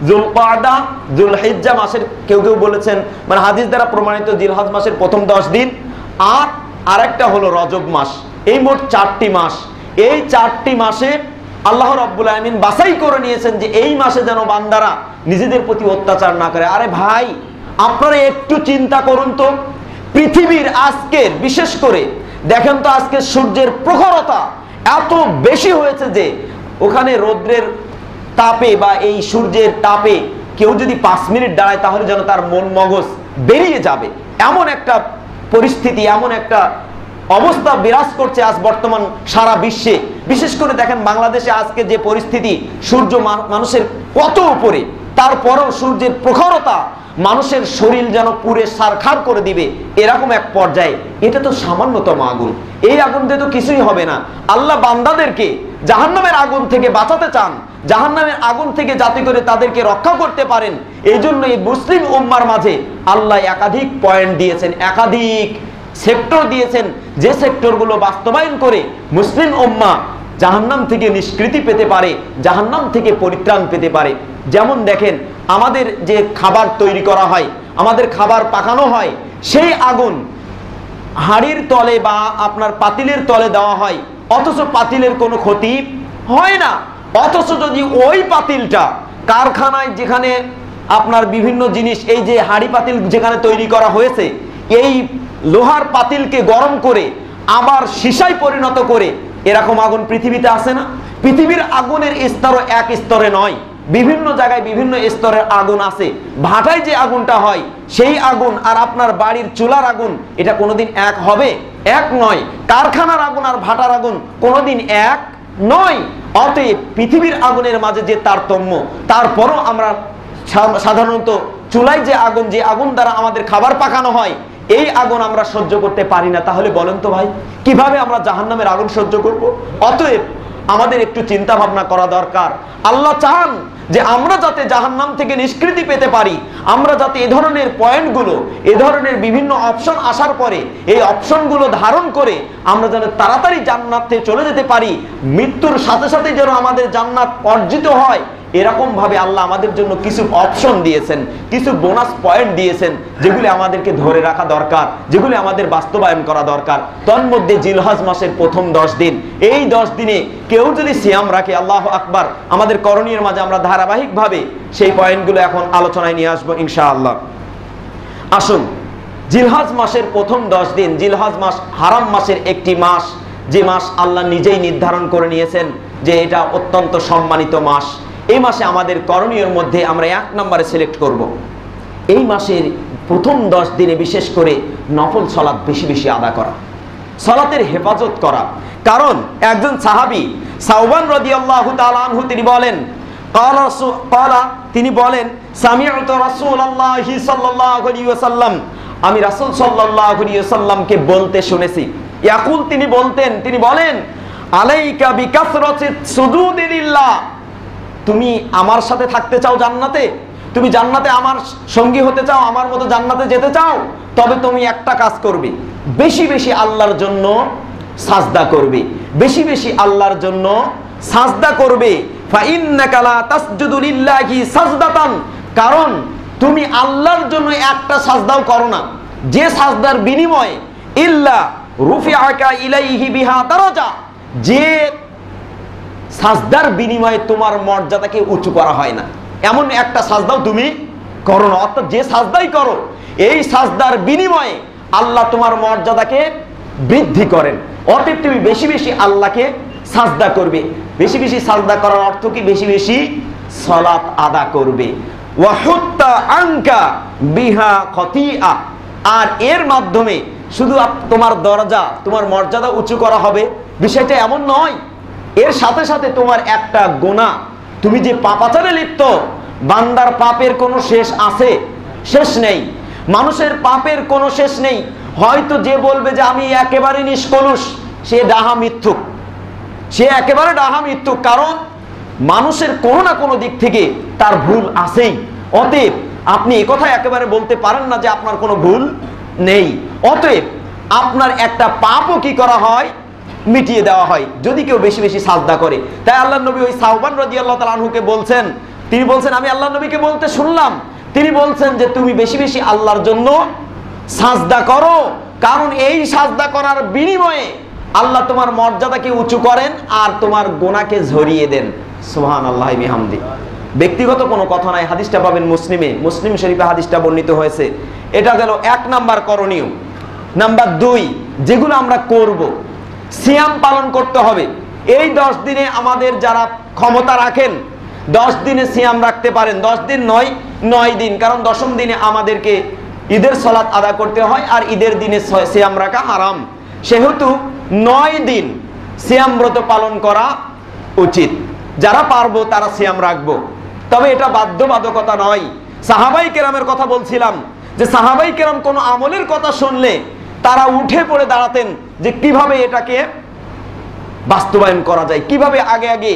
যুলকাদা, যুলহিজ্জা মাসের কেউ কেউ বলেছেন, মানে হাদিস দ্বারা প্রমাণিত জিলহজ মাসের প্রথম 10 দিন, আর আরেকটা হলো রজব মাস। এই মোট 4টি মাস। এই 4টি মাসে আল্লাহ রাব্বুল আলামিন বাছাই করে নিয়েছেন যে এই মাসে যেন বান্দারা নিজেদের প্রতি অত্যাচার না করে। আরে ভাই, আপনারা একটু চিন্তা করুন তো, পৃথিবীর আজকের বিশেষ করে দেখেন তো আজকে সূর্যের প্রখরতা এত বেশি হয়েছে যে ওখানে রৌদ্রের তাপে বা এই সূর্যের তাপে কেউ যদি 5 মিনিট দাঁড়ায় তাহলে যেন তার মন মগজ বেরিয়ে যাবে, এমন একটা পরিস্থিতি, এমন একটা অবস্থা বিরাজ করছে আজ বর্তমান সারা বিশ্বে। বিশেষ করে দেখেন বাংলাদেশে আজকে যে পরিস্থিতি, সূর্য মানুষের কত উপরে, তারপরেও সূর্যের প্রখরতা মানুষের শরীর যেন পুরে সারখার করে দিবে এরকম এক পর্যায়ে। এটা তো সামান্যতম আগুন, এই আগুন দিয়ে তো কিছুই হবে না। আল্লাহ বান্দাদেরকে জাহান্নামের আগুন থেকে বাঁচাতে চান, জাহান্নামের আগুন থেকে যাতে করে তাদেরকে রক্ষা করতে পারেন। এই জন্য এই মুসলিম উম্মার মাঝে আল্লাহ একাধিক পয়েন্ট দিয়েছেন, একাধিক সেক্টর দিয়েছেন, যে সেক্টরগুলো বাস্তবায়ন করে মুসলিম উম্মাহ জাহান্নাম থেকে নিষ্কৃতি পেতে পারে, জাহান্নাম থেকে পরিত্রাণ পেতে পারে। যেমন দেখেন আমাদের যে খাবার তৈরি করা হয়, আমাদের খাবার পাকানো হয়, সেই আগুন হাড়ির তলে বা আপনার পাতিলের তলে দেওয়া হয়, অথচ পাতিলের কোনো ক্ষতি হয় না। অথচ যদি ওই পাতিলটা কারখানায়, যেখানে আপনার বিভিন্ন জিনিস, এই যে হাড়ি পাতিল যেখানে তৈরি করা হয়েছে, এই লোহার পাতিলকে গরম করে আবার সীসায় পরিণত করে, এরকম আগুন পৃথিবীতে আসে না? পৃথিবীর আগুনের স্তরও এক স্তরে নয়, বিভিন্ন জায়গায় বিভিন্ন স্তরের আগুন আছে। ভাটায় যে আগুনটা হয় সেই আগুন আর আপনার বাড়ির চুলার আগুন, এটা কোনোদিন এক হবে? এক নয়। কারখানার আগুন আর ভাটার আগুন কোনোদিন এক নয়। অতএব পৃথিবীর আগুনের মাঝে যে তারতম্য, তারপরও আমরা সাধারণত চুলায় যে আগুন, যে আগুন দ্বারা আমাদের খাবার পাকানো হয়, এই আগুন আমরা সহ্য করতে পারি না। তাহলে বলেন তো ভাই, কিভাবে আমরা জাহান্নামের আগুন সহ্য করব? অতএব আমাদের একটু চিন্তা ভাবনা করা দরকার। আল্লাহ চান যে আমরা যাতে জাহান্নাম থেকে নিষ্কৃতি পেতে পারি, আমরা যাতে এ ধরনের পয়েন্টগুলো, এ ধরনের বিভিন্ন অপশন আসার পরে এই অপশনগুলো ধারণ করে আমরা যেন তাড়াতাড়ি জান্নাতে চলে যেতে পারি, মৃত্যুর সাথে সাথে যেন আমাদের জান্নাত অর্জিত হয়, এরকম ভাবে আল্লাহ আমাদের জন্য কিছু অপশন দিয়েছেন, কিছু বোনাস পয়েন্ট দিয়েছেন, যেগুলি আমাদেরকে ধরে রাখা দরকার, যেগুলি আমাদের বাস্তবায়ন করা দরকার। তন্মধ্যে জিলহজ মাসের প্রথম 10 দিন, এই 10 দিনে কেউ যদি সিয়াম রাখে, আল্লাহু আকবার, আমাদের করণীয়ের মাঝে আমরা ধারাবাহিকভাবে সেই পয়েন্টগুলো এখন আলোচনায় নিয়ে আসবো ইনশাআল্লাহ। আসুন, জিলহজ মাসের প্রথম 10 দিন, জিলহজ মাস হারাম মাসের একটি মাস, যে মাস আল্লাহ নিজেই নির্ধারণ করে নিয়েছেন যে এটা অত্যন্ত সম্মানিত মাস। এই মাসে আমাদের করণীয়ের মধ্যে আমরা 1 নম্বরে সিলেক্ট করব, এই মাসের প্রথম 10 দিনে বিশেষ করে নফল সালাত বেশি বেশি আদা করা, সালাতের হেফাজত করা। কারণ একজন সাহাবী সাওবান রাদিয়াল্লাহু তাআলা আনহু তিনি বলেন তিনি বলেন সামি'তু রাসূলুল্লাহি সাল্লাল্লাহু আলাইহি ওয়াসাল্লাম, আমি রাসূল সাল্লাল্লাহু আলাইহি ওয়াসাল্লামকে বলতে শুনেছি, ইয়াকুল তিনি বলেন আলাইকা বিকাসরাতি সুজুদি লিল্লাহ, তুমি আমার সাথে থাকতে চাও জান্নাতে, তুমি জান্নাতে আমার সঙ্গী হতে চাও, আমার মতো জান্নাতে যেতে চাও, তবে তুমি একটা কাজ করবে, বেশি বেশি আল্লাহর জন্য সাজদা করবে, বেশি বেশি আল্লাহর জন্য সাজদা করবে। ফাইন্নাকা লা তাসজুদু লিল্লাহি সাজদাতান, কারণ তুমি আল্লাহর জন্য একটা সাজদাও করো না, যে সাজদার বিনিময়ে ইল্লা রুফিআকা ইলাইহি বিহা দারাজা, যে সাজদার বিনিময়ে তোমার মর্যাদাকে উঁচু করা হয় না, এমন একটা সাজদাও তুমি করো না। অর্থাৎ যে সাজদাই করো, এই সাজদার বিনিময়ে আল্লাহ তোমার মর্যাদাকে বৃদ্ধি করেন। অতএব তুমি বেশি বেশি আল্লাহকে সাজদা করবে। বেশি বেশি সাজদা করার অর্থ কি? বেশি বেশি সালাত আদা করবে। ওয়া হুত্তা আনকা বিহা খতিআ, আর এর মাধ্যমে শুধু তোমার দরজা, তোমার মর্যাদা উঁচু করা হবে, বিষয়টা এমন নয়, এর সাথে সাথে তোমার একটা গুনাহ, তুমি যে পাপাচারে লিপ্ত, বান্দার পাপের কোনো শেষ আছে? শেষ নেই। মানুষের পাপের কোনো শেষ নেই। হয়তো যে বলবে যে আমি একেবারে নিষ্কলুষ, সে ডাহা মিথ্যুক, সে একেবারে ডাহা মিথ্যুক, কারণ মানুষের কোনো না কোনো দিক থেকে তার ভুল আছেই। অতএব আপনি একথা একেবারে বলতে পারেন না যে আপনার কোনো ভুল নেই। অতএব আপনার একটা পাপও কি করা হয়? মিটিয়ে দেওয়া হয়, যদি কেউ বেশি বেশি সাজদা করে। তাই আল্লাহ নবী ওই সাওবান রাদিয়াল্লাহু তাআলা আনহুকে বলছেন, তিনি বলছেন আমি আল্লাহ নবীকে বলতে শুনলাম, তিনি বলছেন যে তুমি বেশি বেশি আল্লাহর জন্য সাজদা করো, কারণ এই সাজদা করার বিনিময়ে আল্লাহ তোমার মর্যাদাকে উঁচু করেন আর তোমার গুনাহকে ঝরিয়ে দেন। সুবহানাল্লাহি বিহামদি। ব্যক্তিগত কোনো কথা নাই, হাদিসটা পাবেন মুসলিম শরীফে হাদিসটা বর্ণিত হয়েছে। এটা গেল 1 নাম্বার করণীয়। নাম্বার 2, যেগুলো আমরা করব, সিয়াম পালন করতে হবে। এই 10 দিনে আমাদের যারা ক্ষমতা রাখেন 10 দিনে সিয়াম রাখতে পারেন, 10 দিন নয়, 9 দিন, কারণ 10ম দিনে আমাদেরকে ঈদের সালাত আদা করতে হয় আর ঈদের দিনে সিয়াম রাখা হারাম। সেহেতু 9 দিন সিয়াম ব্রত পালন করা উচিত। যারা পারবো তারা সিয়াম রাখবো, তবে এটা বাধ্যবাধকতা নয়। সাহাবাই কেরামের কথা বলছিলাম যে সাহাবাই কেরাম কোনো আমলের কথা শুনলে তারা উঠে পড়ে দাঁড়াতেন যে কিভাবে এটাকে বাস্তবায়ন করা যায়, কিভাবে আগে আগে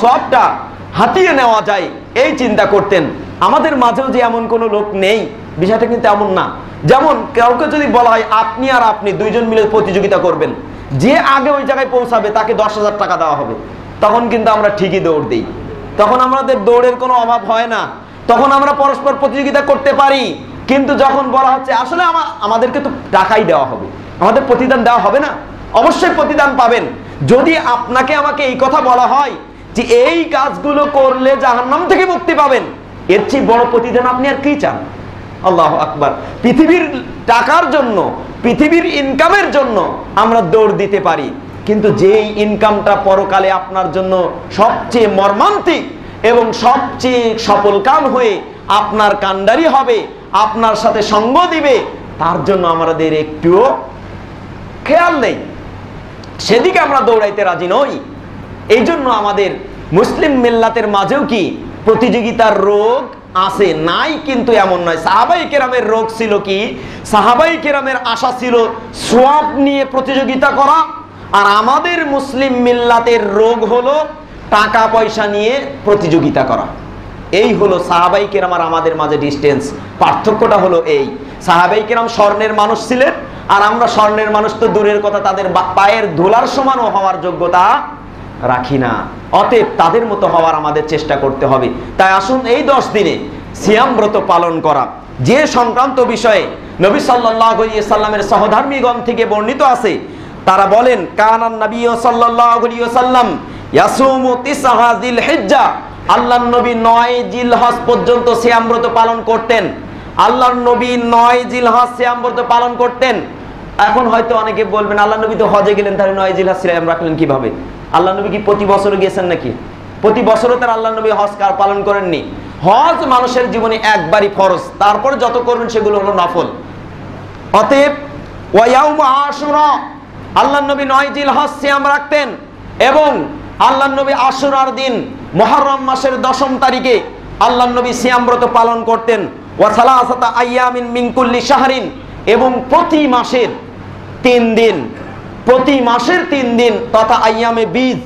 সওয়াবটা হাতিয়ে নেওয়া যায়, এই চিন্তা করতেন। আমাদের মাঝেও যে এমন কোনো লোক নেই, বিষয়টা কিন্তু এমন না। যেমন কাউকে যদি বলা হয় আপনি আর আপনি দুইজন মিলে প্রতিযোগিতা করবেন, যে আগে ওই জায়গায় পৌঁছাবে তাকে 10,000 টাকা দেওয়া হবে, তখন কিন্তু আমরা ঠিকই দৌড় দিই। তখন আমাদের দৌড়ের কোনো অভাব হয় না, তখন আমরা পরস্পর প্রতিযোগিতা করতে পারি। কিন্তু যখন বলা হচ্ছে আসলে আমাদেরকে তো টাকাই দেওয়া হবে, আমাদের প্রতিদান দেওয়া হবে না, অবশ্যই প্রতিদান পাবেন। যদি আপনাকে আমাকে এই কথা বলা হয় যে এই কাজগুলো করলে জাহান্নাম থেকে মুক্তি পাবেন, এর চেয়ে বড় প্রতিদান আপনি আর কি চান? আল্লাহু আকবার। পৃথিবীর টাকার জন্য, পৃথিবীর ইনকামের জন্য আমরা দৌড় দিতে পারি, কিন্তু যেই ইনকামটা পরকালে আপনার জন্য সবচেয়ে মর্মান্তিক এবং সবচেয়ে সফল কাম হয়ে আপনার কান্ডারি হবে, আপনার সাথে সঙ্গ দিবে, তার জন্য আমাদের একটুও খেয়াল নেই, সেদিকে আমরা দৌড়াইতে রাজি নই। এই জন্য আমাদের মুসলিম মিল্লাতের মাঝেও কি প্রতিযোগিতার রোগ আছে? নাই কিন্তু এমন নয়। সাহাবাই কেরামের রোগ ছিল কি? সাহাবাই কেরামের আশা ছিল সওয়াব নিয়ে প্রতিযোগিতা করা, আর আমাদের মুসলিম মিল্লাতের রোগ হলো টাকা পয়সা নিয়ে প্রতিযোগিতা করা। এই হলো সাহাবাই কেরাম আর আমাদের মাঝে ডিস্টেন্স, পার্থক্যটা হলো এই। সাহাবাই কেরাম স্বর্ণের মানুষ ছিলেন, আর আমরা স্বর্ণের মানুষ তো দূরের কথা, তাদের পায়ের ধুলার সমানও হওয়ার যোগ্যতা রাখি না। অতএব তাদের মতো হওয়ার আমাদের চেষ্টা করতে হবে। তাই আসুন এই 10 দিনে সিয়াম ব্রত পালন করা, যে সংক্রান্ত বিষয়ে নবী সাল্লাল্লাহু আলাইহি সাল্লামের সহধর্মীগণ থেকে বর্ণিত আছে। তারা বলেন কানান নবী সাল্লাল্লাহু আলাইহি সাল্লাম ইয়াসুমু 9 জিলহিজ্জা, আল্লাহর নবী 9 জিলহজ পর্যন্ত সিয়াম ব্রত পালন করতেন। আল্লাহর নবী 9 জিলহজ সিয়াম ব্রত পালন করতেন। এখন হয়তো অনেকে বলবেন আল্লাহ নবী তো হজে গেলেন, তাহলে 9 জিলহজ সিয়াম রাখলেন কিভাবে? আল্লাহ নবী কি প্রতি বছর গেছেন নাকি? প্রতি বছরও তার আল্লাহ নবী হজ পালন করেননি। হজ মানুষের জীবনে একবারই ফরজ, তারপরে যত করবেন সেগুলো হলো নফল। অতএব ওয়ায়াউম আশুরা, আল্লাহর নবী 9 জিলহজ সিয়াম রাখতেন এবং আল্লাহর নবী আশুরার দিন মুহররম মাসের 10ম তারিখে আল্লাহর নবী সিয়াম ব্রত পালন করতেন। ওয়া সালাসাতা আইয়ামিন মিন কুল্লি শাহরিন, এবং প্রতি মাসের 3 দিন, প্রতি মাসের 3 দিন তথা আইয়ামে বীজ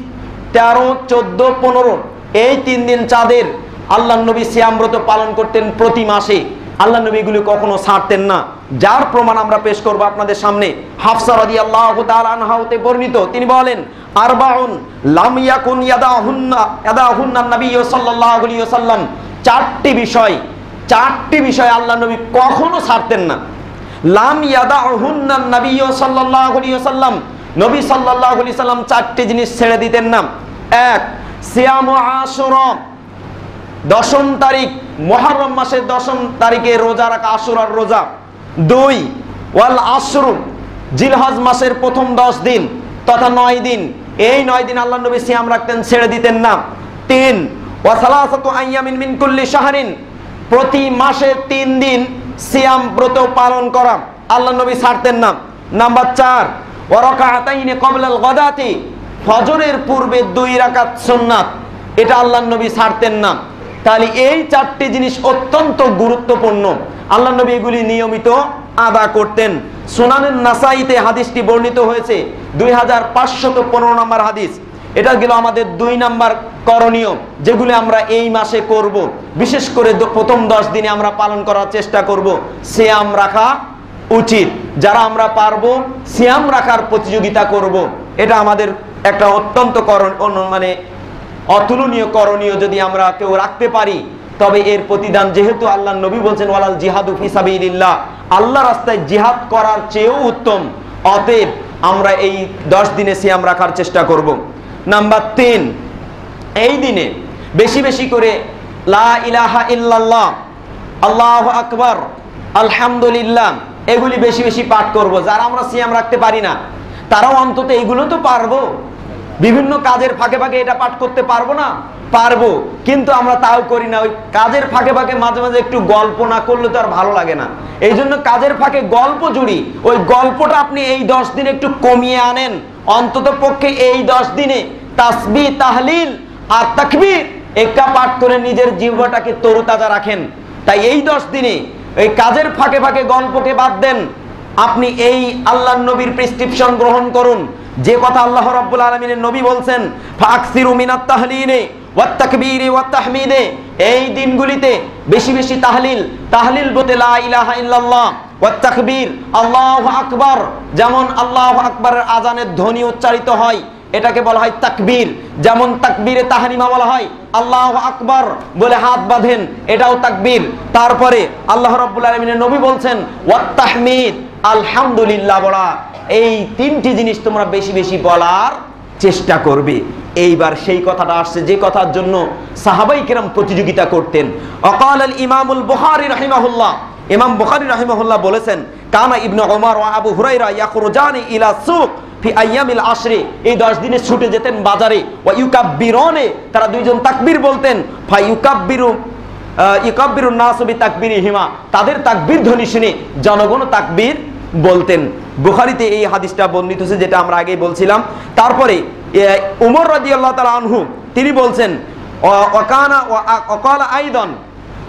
13, 14, 15 এই 3 দিন চাঁদের আল্লাহর নবী সিয়াম ব্রত পালন করতেন প্রতি মাসে। আল্লাহর নবী এগুলো কখনো ছাড়তেন না, যার প্রমাণ আমরা পেশ করব আপনাদের সামনে। হাফসা রাদিয়াল্লাহু তাআলা আনহা হতে বর্ণিত, তিনি বলেন আরবাউন লাম ইয়াকুন ইয়াদাহুন্না নবী সাল্লাল্লাহু আলাইহি ওয়াসাল্লাম, 4টি বিষয় আল্লাহর নবী কখনো ছাড়তেন না। লাম ইয়াদাহুন্না নবী সাল্লাল্লাহু আলাইহি ওয়াসাল্লাম, নবী সাল্লাল্লাহু আলাইহি ওয়াসাল্লাম 4টি জিনিস ছেড়ে দিতেন না। 1 সিয়াম আশুরা, 10ম তারিখ মুহররম মাসের 10ম তারিখে রোজা রাখা, আশুরার রোজা। 2 ওয়াল আশরু, জিলহজ মাসের প্রথম 10 দিন তথা 9 দিন, এই 9 দিন আল্লাহর নবী সিয়াম রাখতেন, ছেড়ে দিতেন না। 3 ওয়া সালাসাতু আইয়ামিন মিন কুল্লি শাহরিন, প্রতি মাসে 3 দিন সিয়াম ব্রত পালন করা, আল্লাহর নবী ছাড়তেন না। নাম্বার 4 ওয়া রাকাতাইনি ক্বাবলাল গাদাতি, ফজরের পূর্বে 2 রাকাত সুন্নাত, এটা আল্লাহর নবী ছাড়তেন না। তাহলে এই 4টি জিনিস অত্যন্ত গুরুত্বপূর্ণ, আল্লাহর নবী এগুলি নিয়মিত আদা করতেন। সুনানুন নাসাইতে হাদিসটি বর্ণিত হয়েছে, 2515 নম্বর হাদিস। এটা গেল আমাদের 2 নাম্বার করণীয়, যেগুলো আমরা এই মাসে করব। বিশেষ করে প্রথম 10 দিনে আমরা পালন করার চেষ্টা করব। সিয়াম রাখা উচিত, যারা আমরা পারবো সিয়াম রাখার প্রতিযোগিতা করব। এটা আমাদের একটা অত্যন্ত অতুলনীয় করণীয়, যদি আমরা কেউ রাখতে পারি তবে এর প্রতিদান, যেহেতু আল্লাহর নবী বলছেন ওয়ালাল জিহাদু ফি সাবিলিল্লাহ, আল্লাহর রাস্তায় জিহাদ করার চেয়েও উত্তম, অতএব আমরা এই 10 দিনে সিয়াম রাখার চেষ্টা করব। নাম্বার 3, এই দিনে বেশি বেশি করে লা ইলাহা ইল্লাল্লাহ, আল্লাহু আকবার, আলহামদুলিল্লাহ এগুলি বেশি বেশি পাঠ করব। যারা আমরা সিয়াম রাখতে পারি না তারাও অন্তত এইগুলো তো পারবো। বিভিন্ন কাজের ফাঁকে ফাঁকে এটা পাঠ করতে পারবো না, পারবো, কিন্তু আমরা তাও করি না। ওই কাজের ফাঁকে ফাঁকে মাঝে মাঝে একটু গল্প না করলে তো আর ভালো লাগে না, এই জন্য কাজের ফাঁকে গল্প জুড়ি। ওই গল্পটা আপনি এই 10 দিনে একটু কমিয়ে আনেন, অন্তত পক্ষে এই 10 দিনে তাসবিহ, তাহলিল আর তাকবীর একটা পাঠ করে নিজের জিহ্বাটাকে তরুতাজা রাখেন। তাই এই 10 দিনে এই কাজের ফাঁকে ফাঁকে গল্পকে বাদ দেন, আপনি এই আল্লাহর নবীর প্রেসক্রিপশন গ্রহণ করুন। যে কথা আল্লাহ রাব্বুল আলামিনের নবী বলছেন, ফাকসিরু মিনাত তাহলিলি ওয়াত তাকবীরি ওয়াত তাহমিদে, এই দিনগুলিতে বেশি বেশি তাহলিল বলতে লা ইলাহা ইল্লাল্লাহ, ওয়াত তাকবীর আল্লাহু আকবার, যেমন আল্লাহু আকবারের আজানের ধ্বনি উচ্চারিত হয় এটাকে বলা হয় তাকবীর, যেমন তাকবীরে তাহরিমা বলা হয় আল্লাহু আকবার বলে হাত বাঁধেন, এটাও তাকবীর। তারপরে আল্লাহ রাব্বুল আলামিনের নবী বলছেন ওয়াত তাহমিদ, আলহামদুলিল্লাহ বলা। এই 3টি জিনিস তোমরা বেশি বেশি বলার চেষ্টা করবে। এইবার সেই কথাটা আসছে যে কথার জন্য সাহাবাই কেরাম প্রতিযোগিতা করতেন। অকাল আল ইমামুল বুখারী রাহিমাহুল্লাহ, ইমাম বুখারী রাহিমাহুল্লাহ বলেছেন, কানা ইবনে ওমর ওয়া আবু হুরায়রা ইয়াখরুজানি ইলা সুক ফি আইয়ামিল আশরি, এই 10 দিনে ছুটে যেতেন বাজারে। ওয়া ইউকাব্বিরুনে, তারা দুইজন তাকবীর বলতেন। ফা ইউকাব্বিরুন নাসু বিতাকবীরিহিমা, তাদের তাকবীর ধ্বনি শুনে জনগণ তাকবীর বলতেন। বুখারীতে এই হাদিসটা বর্ণিত হয়েছে, যেটা আমরা আগেই বলছিলাম। তারপরে উমর রাদিয়াল্লাহু তাআলা আনহু তিনি বলছেন ওয়াকানা ওয়াকালা আইদান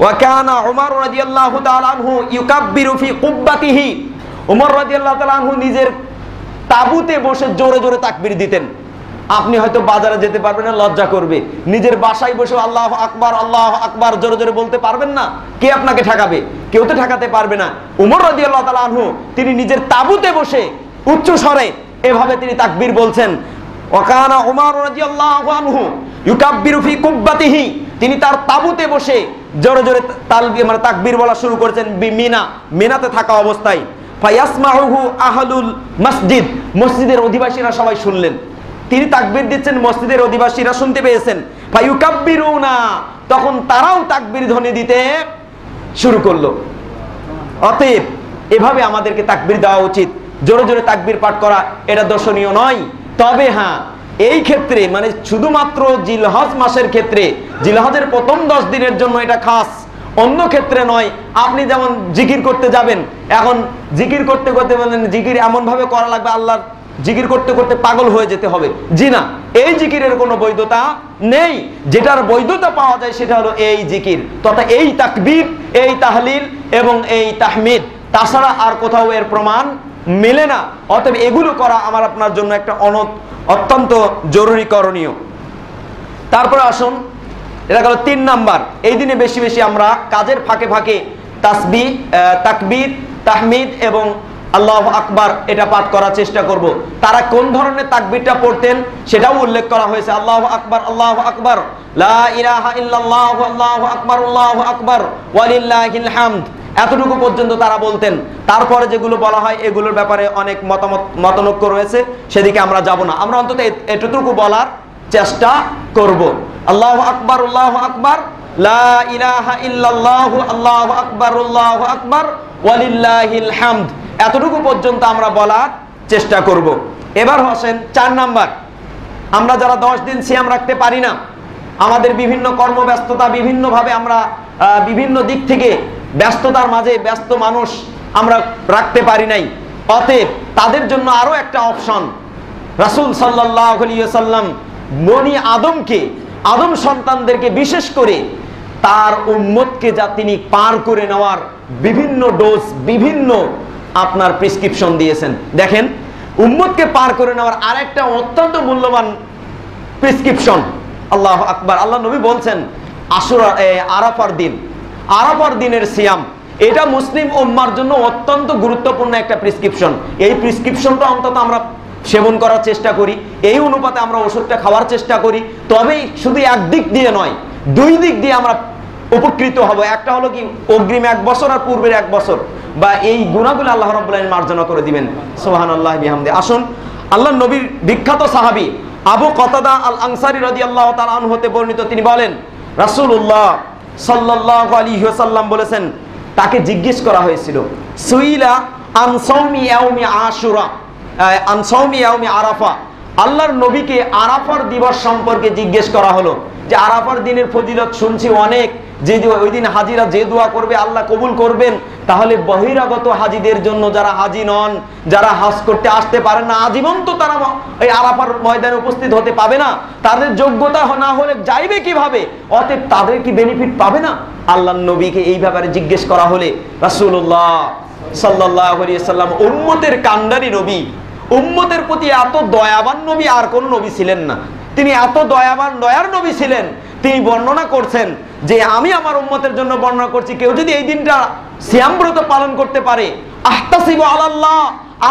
ওয়াকানা উমর রাদিয়াল্লাহু তাআলা আনহু ইউকাব্বিরু ফি কুব্বাতিহি, উমর রাদিয়াল্লাহু তাআলা আনহু নিজের তাঁবুতে বসে জোরে জোরে তাকবীর দিতেন। আপনি হয়তো বাজারে যেতে পারবেন না, লজ্জা করবে, নিজের বাসায় বসে আল্লাহু আকবার জোরে জোরে বলতে পারবেন না, কে আপনাকে ঠেকাবে? কেউ তো ঠেকাতে পারবে না। উমর রাদিয়াল্লাহু তাআলা আনহু তিনি নিজের তাঁবুতে বসে উচ্চ স্বরে এভাবে তিনি তাকবীর বলছেন। ওয়াকানা উমর রাদিয়াল্লাহু আনহু ইউকাব্বিরু ফি কুব্বাতিহি, তিনি তার তাঁবুতে বসে জোরে জোরে তাকবীর বলা শুরু করেছেন মিনাতে থাকা অবস্থায়। ফায়াসমাউহু আহলুল মসজিদ, মসজিদের অধিবাসীরা সবাই শুনলেন, তিনি তাকবীর দিচ্ছেন, মসজিদের অধিবাসীরা শুনতে পেয়েছেন। ফায়ুকাব্বিরুনা, তখন তারাও তাকবীর ধ্বনি দিতে শুরু করলো। অতএব এভাবে আমাদেরকে তাকবীর দেওয়া উচিত, জোরে জোরে তাকবীর পাঠ করা এটা দর্শনীয় নয়। তবে হ্যাঁ, এই ক্ষেত্রে শুধুমাত্র জিলহজ মাসের ক্ষেত্রে, জিলহজের প্রথম 10 দিনের জন্য এটা খাস, অন্য ক্ষেত্রে নয়। আপনি যেমন জিকির করতে যাবেন, এখন জিকির করতে করতে বলেন জিকির এমন ভাবে করা লাগবে আল্লাহর জিকির করতে করতে পাগল হয়ে যেতে হবে, জি না, এই জিকিরের কোনো বৈধতা নেই। যেটার বৈধতা পাওয়া যায় সেটা হলো এই জিকির তথা এই তাকবীর, এই তাহলিল এবং এই তাহমিদ, তাছাড়া আর কোথাও এর প্রমাণ মেলে না। অতএব এগুলো করা আমার আপনার জন্য একটা অত্যন্ত জরুরি করণীয়। তারপরে আসুন, এটা গেল 3 নাম্বার। এই দিনে বেশি বেশি আমরা কাজের ফাঁকে ফাঁকে তাসবিহ, তাকবীর, তাহমিদ এবং আল্লাহু আকবার এটা পাঠ করার চেষ্টা করব। তারা কোন ধরনের তাকবীরটা পড়তেন সেটাও উল্লেখ করা হয়েছে। আল্লাহু আকবার, আল্লাহু আকবার, লা ইলাহা ইল্লাল্লাহু, আল্লাহু আকবার, আল্লাহু আকবার, ওয়ালিল্লাহিল হামদ, এতটুকু পর্যন্ত তারা বলতেন। তারপরে যেগুলো বলা হয় এগুলোর ব্যাপারে অনেক মতানৈক্য রয়েছে, সেদিকে আমরা যাব না। আমরা অন্তত এতটুকু বলার চেষ্টা করব। আল্লাহু আকবার, আল্লাহু আকবার, লা ইলাহা ইল্লাল্লাহু, আল্লাহু আকবার, আল্লাহু আকবার, ওয়ালিল্লাহিল হামদ, এতটুকু পর্যন্ত আমরা বলার চেষ্টা করব। এবার আসেন 4 নাম্বার। আমরা যারা 10 দিন সিয়াম রাখতে পারি না, আমাদের বিভিন্ন কর্মব্যস্ততা, বিভিন্নভাবে আমরা বিভিন্ন দিক থেকে ব্যস্ততার মাঝে ব্যস্ত মানুষ আমরা রাখতে পারি নাই। অতএব তাদের জন্য আরো একটা অপশন, রাসূল সাল্লাল্লাহু আলাইহি ওয়াসাল্লাম বনি আদম সন্তানদেরকে বিশেষ করে তার উম্মতকে যা তিনি পার করে নেওয়ার বিভিন্ন ডোজ, বিভিন্ন আপনার প্রেসক্রিপশন দিয়েছেন। দেখেন, উম্মতকে পার করে নেওয়ার আরেকটা অত্যন্ত মূল্যবান প্রেসক্রিপশন, আল্লাহু আকবার, আল্লাহ নবী বলছেন আশুরা, আরাফার দিনের সিয়াম, এটা মুসলিম উম্মার জন্য অত্যন্ত গুরুত্বপূর্ণ একটা প্রেসক্রিপশন। এই প্রেসক্রিপশনটা অন্তত আমরা সেবন করার চেষ্টা করি, এই অনুপাতে আমরা ওষুধটা খাওয়ার চেষ্টা করি। তবেই শুধু এক দিক দিয়ে নয়, 2 দিক দিয়ে আমরা উপকৃত হব। একটা হলো কি, অগ্রিম 1 বছর আর পূর্বের 1 বছর, বা এই গুনাহগুলো আল্লাহ রাব্বুল আলামিন মার্জনা করে দিবেন। সুবহানাল্লাহি বিহামদি। আসুন, আল্লাহর নবীর বিখ্যাত সাহাবী আবু কতাদা আল আনসারী রাদিয়াল্লাহু তাআলা আনহু হতে বর্ণিত, তিনি বলেন রাসূলুল্লাহ সাল্লাল্লাহু আলাইহি ওয়াসাল্লাম বলেছেন, তাকে জিজ্ঞেস করা হয়েছিল, সুইলা আন সাওমি ইয়াউমি আশুরা, আন সাওমি ইয়াউমি আরাফা, আল্লাহর নবীকে আরাফার দিবস সম্পর্কে জিজ্ঞেস করা হলো যে আরাফার দিনের ফজিলত শুনছি অনেক, যে ওই দিন হাজিরা যে দোয়া করবে আল্লাহ কবুল করবেন। তাহলে বহিরাগত হাজিদের জন্য, যারা হাজি নন, যারা হজ করতে আসতে পারেন না, আজীবন তো তারা এই আরাফার ময়দানে উপস্থিত হতে পাবে না, তাদের যোগ্যতা না হলে যাইবে কিভাবে? অতএব তাদের কি বেনিফিট পাবে না? আল্লাহর নবীকে এই ব্যাপারে জিজ্ঞেস করা হলে রাসূলুল্লাহ সাল্লাল্লাহু আলাইহি ওয়াসাল্লাম, উম্মতের কান্ডারি নবী, উম্মতের প্রতি এত দয়াবান নবী আর কোন নবী ছিলেন না। তিনি এত দয়াবান, দয়ার নবী ছিলেন। তিনি বর্ণনা করছেন যে আমি আমার উম্মতের জন্য বর্ণনা করছি, কেউ যদি এই দিনটা সিয়াম ব্রত পালন করতে পারে, আহতাসিবু আলাল্লাহ,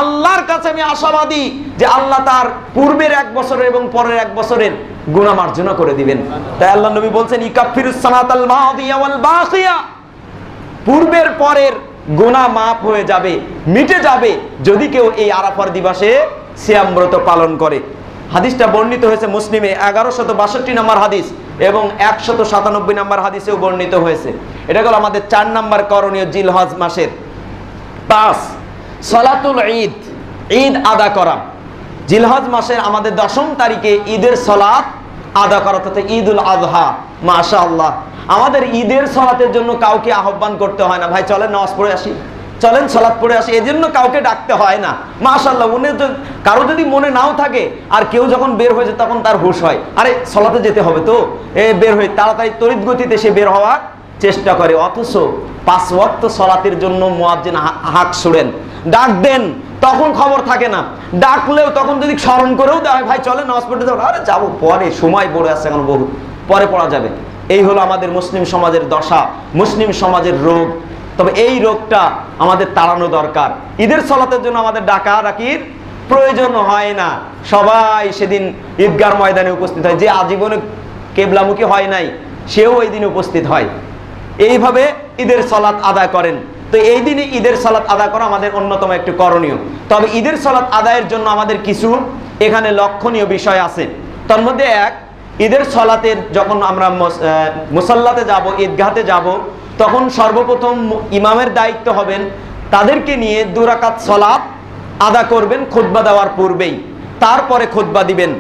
আল্লাহর কাছে আমি আশাবাদী যে আল্লাহ তার পূর্বের 1 বছরের এবং পরের 1 বছরের গুনাহ মার্জনা করে দিবেন। তাই আল্লাহ নবী বলছেন, ইকাফিরুস সানাতাল মাদিয়া ওয়াল বাকিয়া, পূর্বের পরের গুনাহ মাফ হয়ে যাবে, মিটে যাবে যদি কেউ এই আরাফার দিবসে সিয়াম ব্রত পালন করে। হাদিসটা বর্ণিত হয়েছে মুসলিমে 1162 নম্বর হাদিস এবং 197 নম্বর হাদিসেও বর্ণিত হয়েছে। এটা হলো আমাদের 4 নম্বর করণীয় জিলহজ মাসের। 5, সালাতুল ঈদ, ঈদ আদা করা। জিলহজ মাসের আমাদের 10ম তারিখে ঈদের সালাত আদা করা, তথা ঈদুল আযহা। মাশাআল্লাহ, আমাদের ঈদের সালাতের জন্য কাউকে আহ্বান করতে হয় না, ভাই চলেন নামাজ পড়ে আসি, চলেন সালাত পড়ে আসি, এজন্য কাউকে ডাকতে হয় না। মাশাআল্লাহ, কারো যদি মনে নাও থাকে আর কেউ যখন বের হয়ে যায় তখন তার হুঁশ হয়, আরে সালাতে যেতে হবে তো, বের হয়ে তাড়াতাড়ি তড়িৎ গতিতে সে বের হওয়ার চেষ্টা করে। অথচ 5 ওয়াক্ত সালাতের জন্য মুয়াজ্জিন হাত ছুড়েন, ডাক দেন, তখন খবর থাকে না। ডাকলেও তখন যদি স্মরণ করেও দেওয়া হয়, ভাই চলেন নামাজ পড়তে যাবো, আরে যাবো পরে, সময় পড়ে আসছে এখন, বহু পরে পড়া যাবে। এই হলো আমাদের মুসলিম সমাজের দশা, মুসলিম সমাজের রোগ। তবে এই রোগটা আমাদের তাড়ানো দরকার। ঈদের সালাতের জন্য আমাদের ডাকাডাকির প্রয়োজন হয় না, সবাই সেদিন ঈদগার ময়দানে উপস্থিত হয়। যে আজীবনে কেবলামুখী হয় নাই সেও এই দিনে উপস্থিত হয়। এইভাবে ঈদের সালাত আদায় করেন। তো এই দিনে ঈদের সালাত আদায় করা আমাদের অন্যতম একটি করণীয়। তবে ঈদের সালাত আদায়ের জন্য আমাদের কিছু এখানে লক্ষণীয় বিষয় আছে। তার মধ্যে এক, ঈদের সালাতের যখন আমরা মুসাল্লাতে যাব, ঈদগাহতে যাব, তখন সর্বপ্রথম ইমামের দায়িত্ব হবেন তাদেরকে নিয়ে 2 রাকাত সালাত আদা করবেন খুতবা দেওয়ার পূর্বেই, তারপরে খুতবা দিবেন।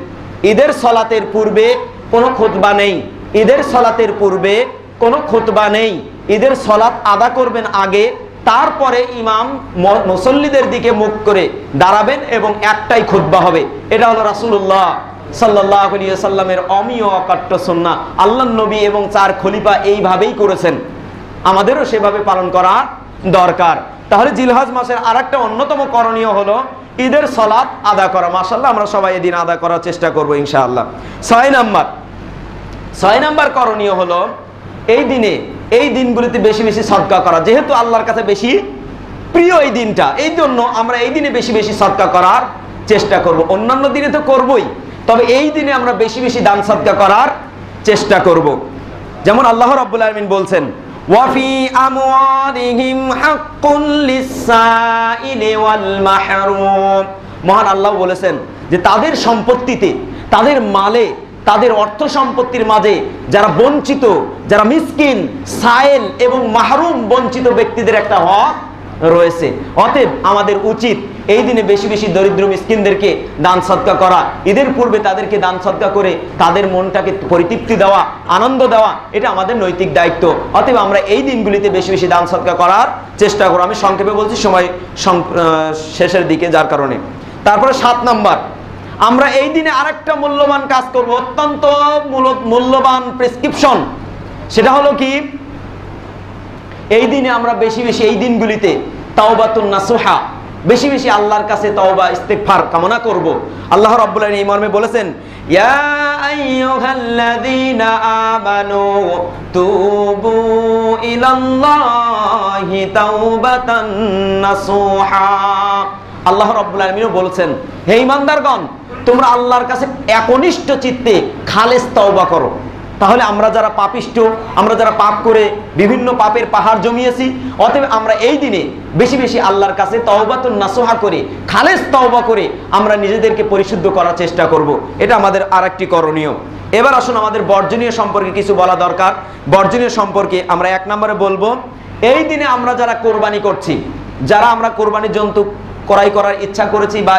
ঈদের সালাতের পূর্বে কোনো খুতবা নেই, ঈদের সালাতের পূর্বে কোনো খুতবা নেই। ঈদের সালাত আদা করবেন আগে, তারপরে ইমাম মুসল্লিদের দিকে মুখ করে দাঁড়াবেন এবং একটাই খুতবা হবে। এটা হলো রাসূলুল্লাহ সাল্লাল্লাহু আলাইহি ওয়াসাল্লামের অমীয় অকাট্য সুন্নাহ। আল্লাহর নবী এবং 4 খলিফা এইভাবেই করেছেন, আমাদেরও সেভাবে পালন করা দরকার। তাহলে জিলহজ মাসের আরেকটা অন্যতম করণীয় হলো ঈদের সালাত আদা করা। মাশাআল্লাহ, আমরা সবাই এদিন আদা করার চেষ্টা করব ইনশাআল্লাহ। 6 নাম্বার করণীয় হলো এই দিনগুলিতে বেশি বেশি সদকা করা। যেহেতু আল্লাহর কাছে বেশি প্রিয় এই দিনটা, এই জন্য আমরা এই দিনে বেশি বেশি সদকা করার চেষ্টা করব। অন্যান্য দিনে তো করবই, তবে এই দিনে আমরা বেশি বেশি দান সদকা করার চেষ্টা করব। যেমন আল্লাহ রাব্বুল আলামিন বলছেন, ওয়াফি আমওয়ালিহিম হাক্কুন লিস-সাইলি ওয়াল মাহরুম। মহান আল্লাহ বলেছেন যে তাদের সম্পত্তিতে, তাদের মালে, তাদের অর্থ সম্পত্তির মাঝে যারা বঞ্চিত, যারা মিসকিন, সায়েল এবং মাহরুম বঞ্চিত ব্যক্তিদের একটা হক রয়েছে। অতএব আমাদের উচিত এই দিনে বেশি বেশি দরিদ্র মিসকিনদেরকে দান সদকা করা। ঈদের পূর্বে তাদেরকে দান সদকা করে তাদের মনটাকে পরিতৃপ্তি দেওয়া, আনন্দ দেওয়া, এটা আমাদের নৈতিক দায়িত্ব। অতএব আমরা এই দিনগুলিতে বেশি বেশি দান সদকা করার চেষ্টা করব। আমি সংক্ষেপে বলছি, সময় শেষের দিকে, যার কারণে। তারপরে 7 নাম্বার, আমরা এই দিনে আরেকটা মূল্যবান কাজ করব, অত্যন্ত মূল্যবান প্রেসক্রিপশন। সেটা হলো কি, এই দিনে আমরা বেশি বেশি এই দিনগুলিতে তাওবাতুন নাসুহা, বেশি বেশি আল্লাহর কাছে তওবা ইস্তিগফার কামনা করব। আল্লাহ রাব্বুল আলামিন এই মর্মে বলেছেন, ইয়া আইয়ুহাল্লাযীনা আমানু তুবু ইলাল্লাহি তাওবাতান নাসুহা। আল্লাহ রাব্বুল আলামিন বলেছেন, হে ঈমানদারগণ, তোমরা আল্লাহর কাছে একনিষ্ঠ চিত্তে খালেস তওবা করো। তাহলে আমরা যারা পাপিষ্ঠ, আমরা যারা পাপ করে বিভিন্ন পাপের পাহাড় জমিয়েছি, অতএব আমরা এই দিনে বেশি বেশি আল্লাহর কাছে তওবাতুন নাসুহা করে, খালেস তওবা করে আমরা নিজেদেরকে পরিশুদ্ধ করার চেষ্টা করব। এটা আমাদের আরেকটি করণীয়। এবার আসুন আমাদের বর্জনীয় সম্পর্কে কিছু বলা দরকার। বর্জনীয় সম্পর্কে আমরা 1 নম্বরে বলবো, এই দিনে আমরা যারা কোরবানি করছি, যারা আমরা কোরবানি জন্তু ক্রয় করার ইচ্ছা করেছি বা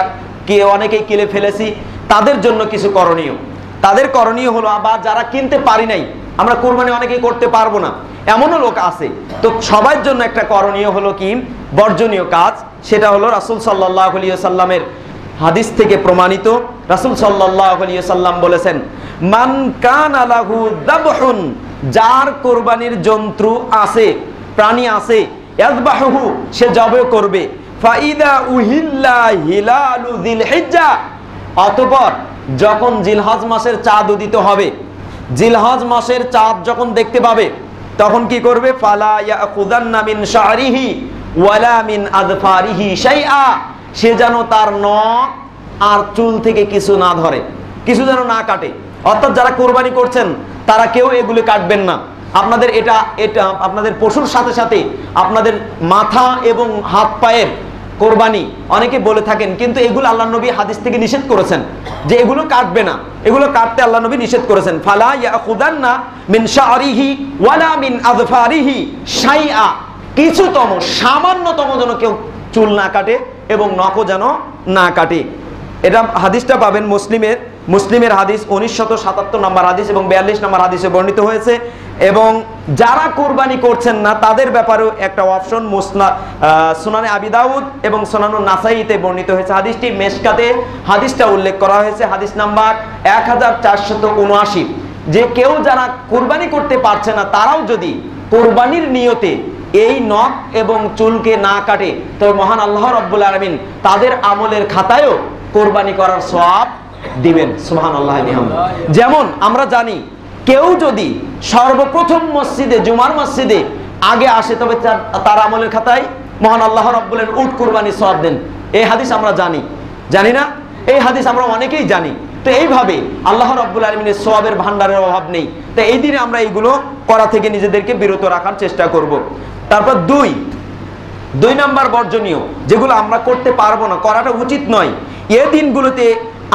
অনেকেই কিনে ফেলেছি, তাদের জন্য কিছু করণীয়। তাদের করণীয় হলো, বা যারা কিনতে পারি নাই, আমরা কোরবানি অনেকেই করতে পারবো না, এমনও লোক আছে, তো সবার জন্য একটা করণীয় হলো কি, বর্জনীয় কাজ। সেটা হলো রাসূল সাল্লাল্লাহু আলাইহি ওয়াসাল্লামের হাদিস থেকে প্রমাণিত। রাসূল সাল্লাল্লাহু আলাইহি ওয়াসাল্লাম বলেছেন, মান কানা লাহু যাবহুন, যার কোরবানির জন্তু আছে, প্রাণী আছে, ইয়াযবাহুহু, সে জবে করবে। ফাইদা উহিল্লা হিলালু যিলহিজ্জা, অতঃপর যখন জিলহজ মাসের চাঁদ উদিত হবে, জিলহজ মাসের চাঁদ যখন দেখতে পাবে, তখন কি করবে, ফালা ইয়াখুযান্না মিন শা'রিহি ওয়ালা মিন আযফারিহি শাইআ, সে যেন তার নখ আর চুল থেকে কিছু না ধরে, কিছু যেন না কাটে। অর্থাৎ যারা কোরবানি করছেন তারা কেউ এগুলো কাটবেন না। আপনাদের এটা আপনাদের পশুর সাথে সাথে আপনাদের মাথা এবং হাত পায়ের কোরবানি অনেকে বলে থাকেন, কিন্তু এগুলো আল্লাহ নবী হাদিস থেকে নিষেধ করেছেন যে এগুলো কাটবে না, এগুলো কাটতে আল্লাহ নবী নিষেধ করেছেন। ফালা ইয়াখুদান্না মিন শা'রিহি ওয়ালা মিন আযফারিহি শাইআ, কিছুতম সামান্যতম যেন কেউ চুল না কাটে এবং নখও যেন না কাটে। এটা হাদিসটা পাবেন মুসলিমের হাদিস 1977 নম্বর হাদিস এবং 42 নম্বর হাদিসে বর্ণিত হয়েছে। এবং যারা কোরবানি করছেন না তাদের ব্যাপারেও একটা অপশন সুনানে আবি দাউদ এবং সুনানুন নাসাইতে বর্ণিত হয়েছে। হাদিসটি মেশকাতে হাদিসটা উল্লেখ করা হয়েছে, হাদিস নাম্বার 1479, যে কেউ যারা কোরবানি করতে পারছে না তারাও যদি কোরবানির নিয়তে এই নখ এবং চুলকে না কাটে, তবে মহান আল্লাহ রাব্বুল আলামিন তাদের আমলের খাতায়ও কোরবানি করার সওয়াব দিবেন। সুবহানাল্লাহ। যেমন আমরা জানি, কেউ যদি সর্বপ্রথম মসজিদে, জুমার মসজিদে আগে আসে, তবে তার আমলের খাতায় মহান আল্লাহ রাব্বুল আলামিন উট কুরবানির সওয়াব দেন। এই হাদিস আমরা জানি না? এই হাদিস আমরা অনেকেই জানি। তো এইভাবে আল্লাহ রাব্বুল আলামিনের সওয়াবের ভান্ডারের অভাব নেই। তো এই দিনে আমরা এইগুলো করা থেকে নিজেদেরকে বিরত রাখার চেষ্টা করব। তারপর 2 নম্বর বর্জনীয়, যেগুলো আমরা করতে পারবো না, করাটা উচিত নয়, এই দিনগুলোতে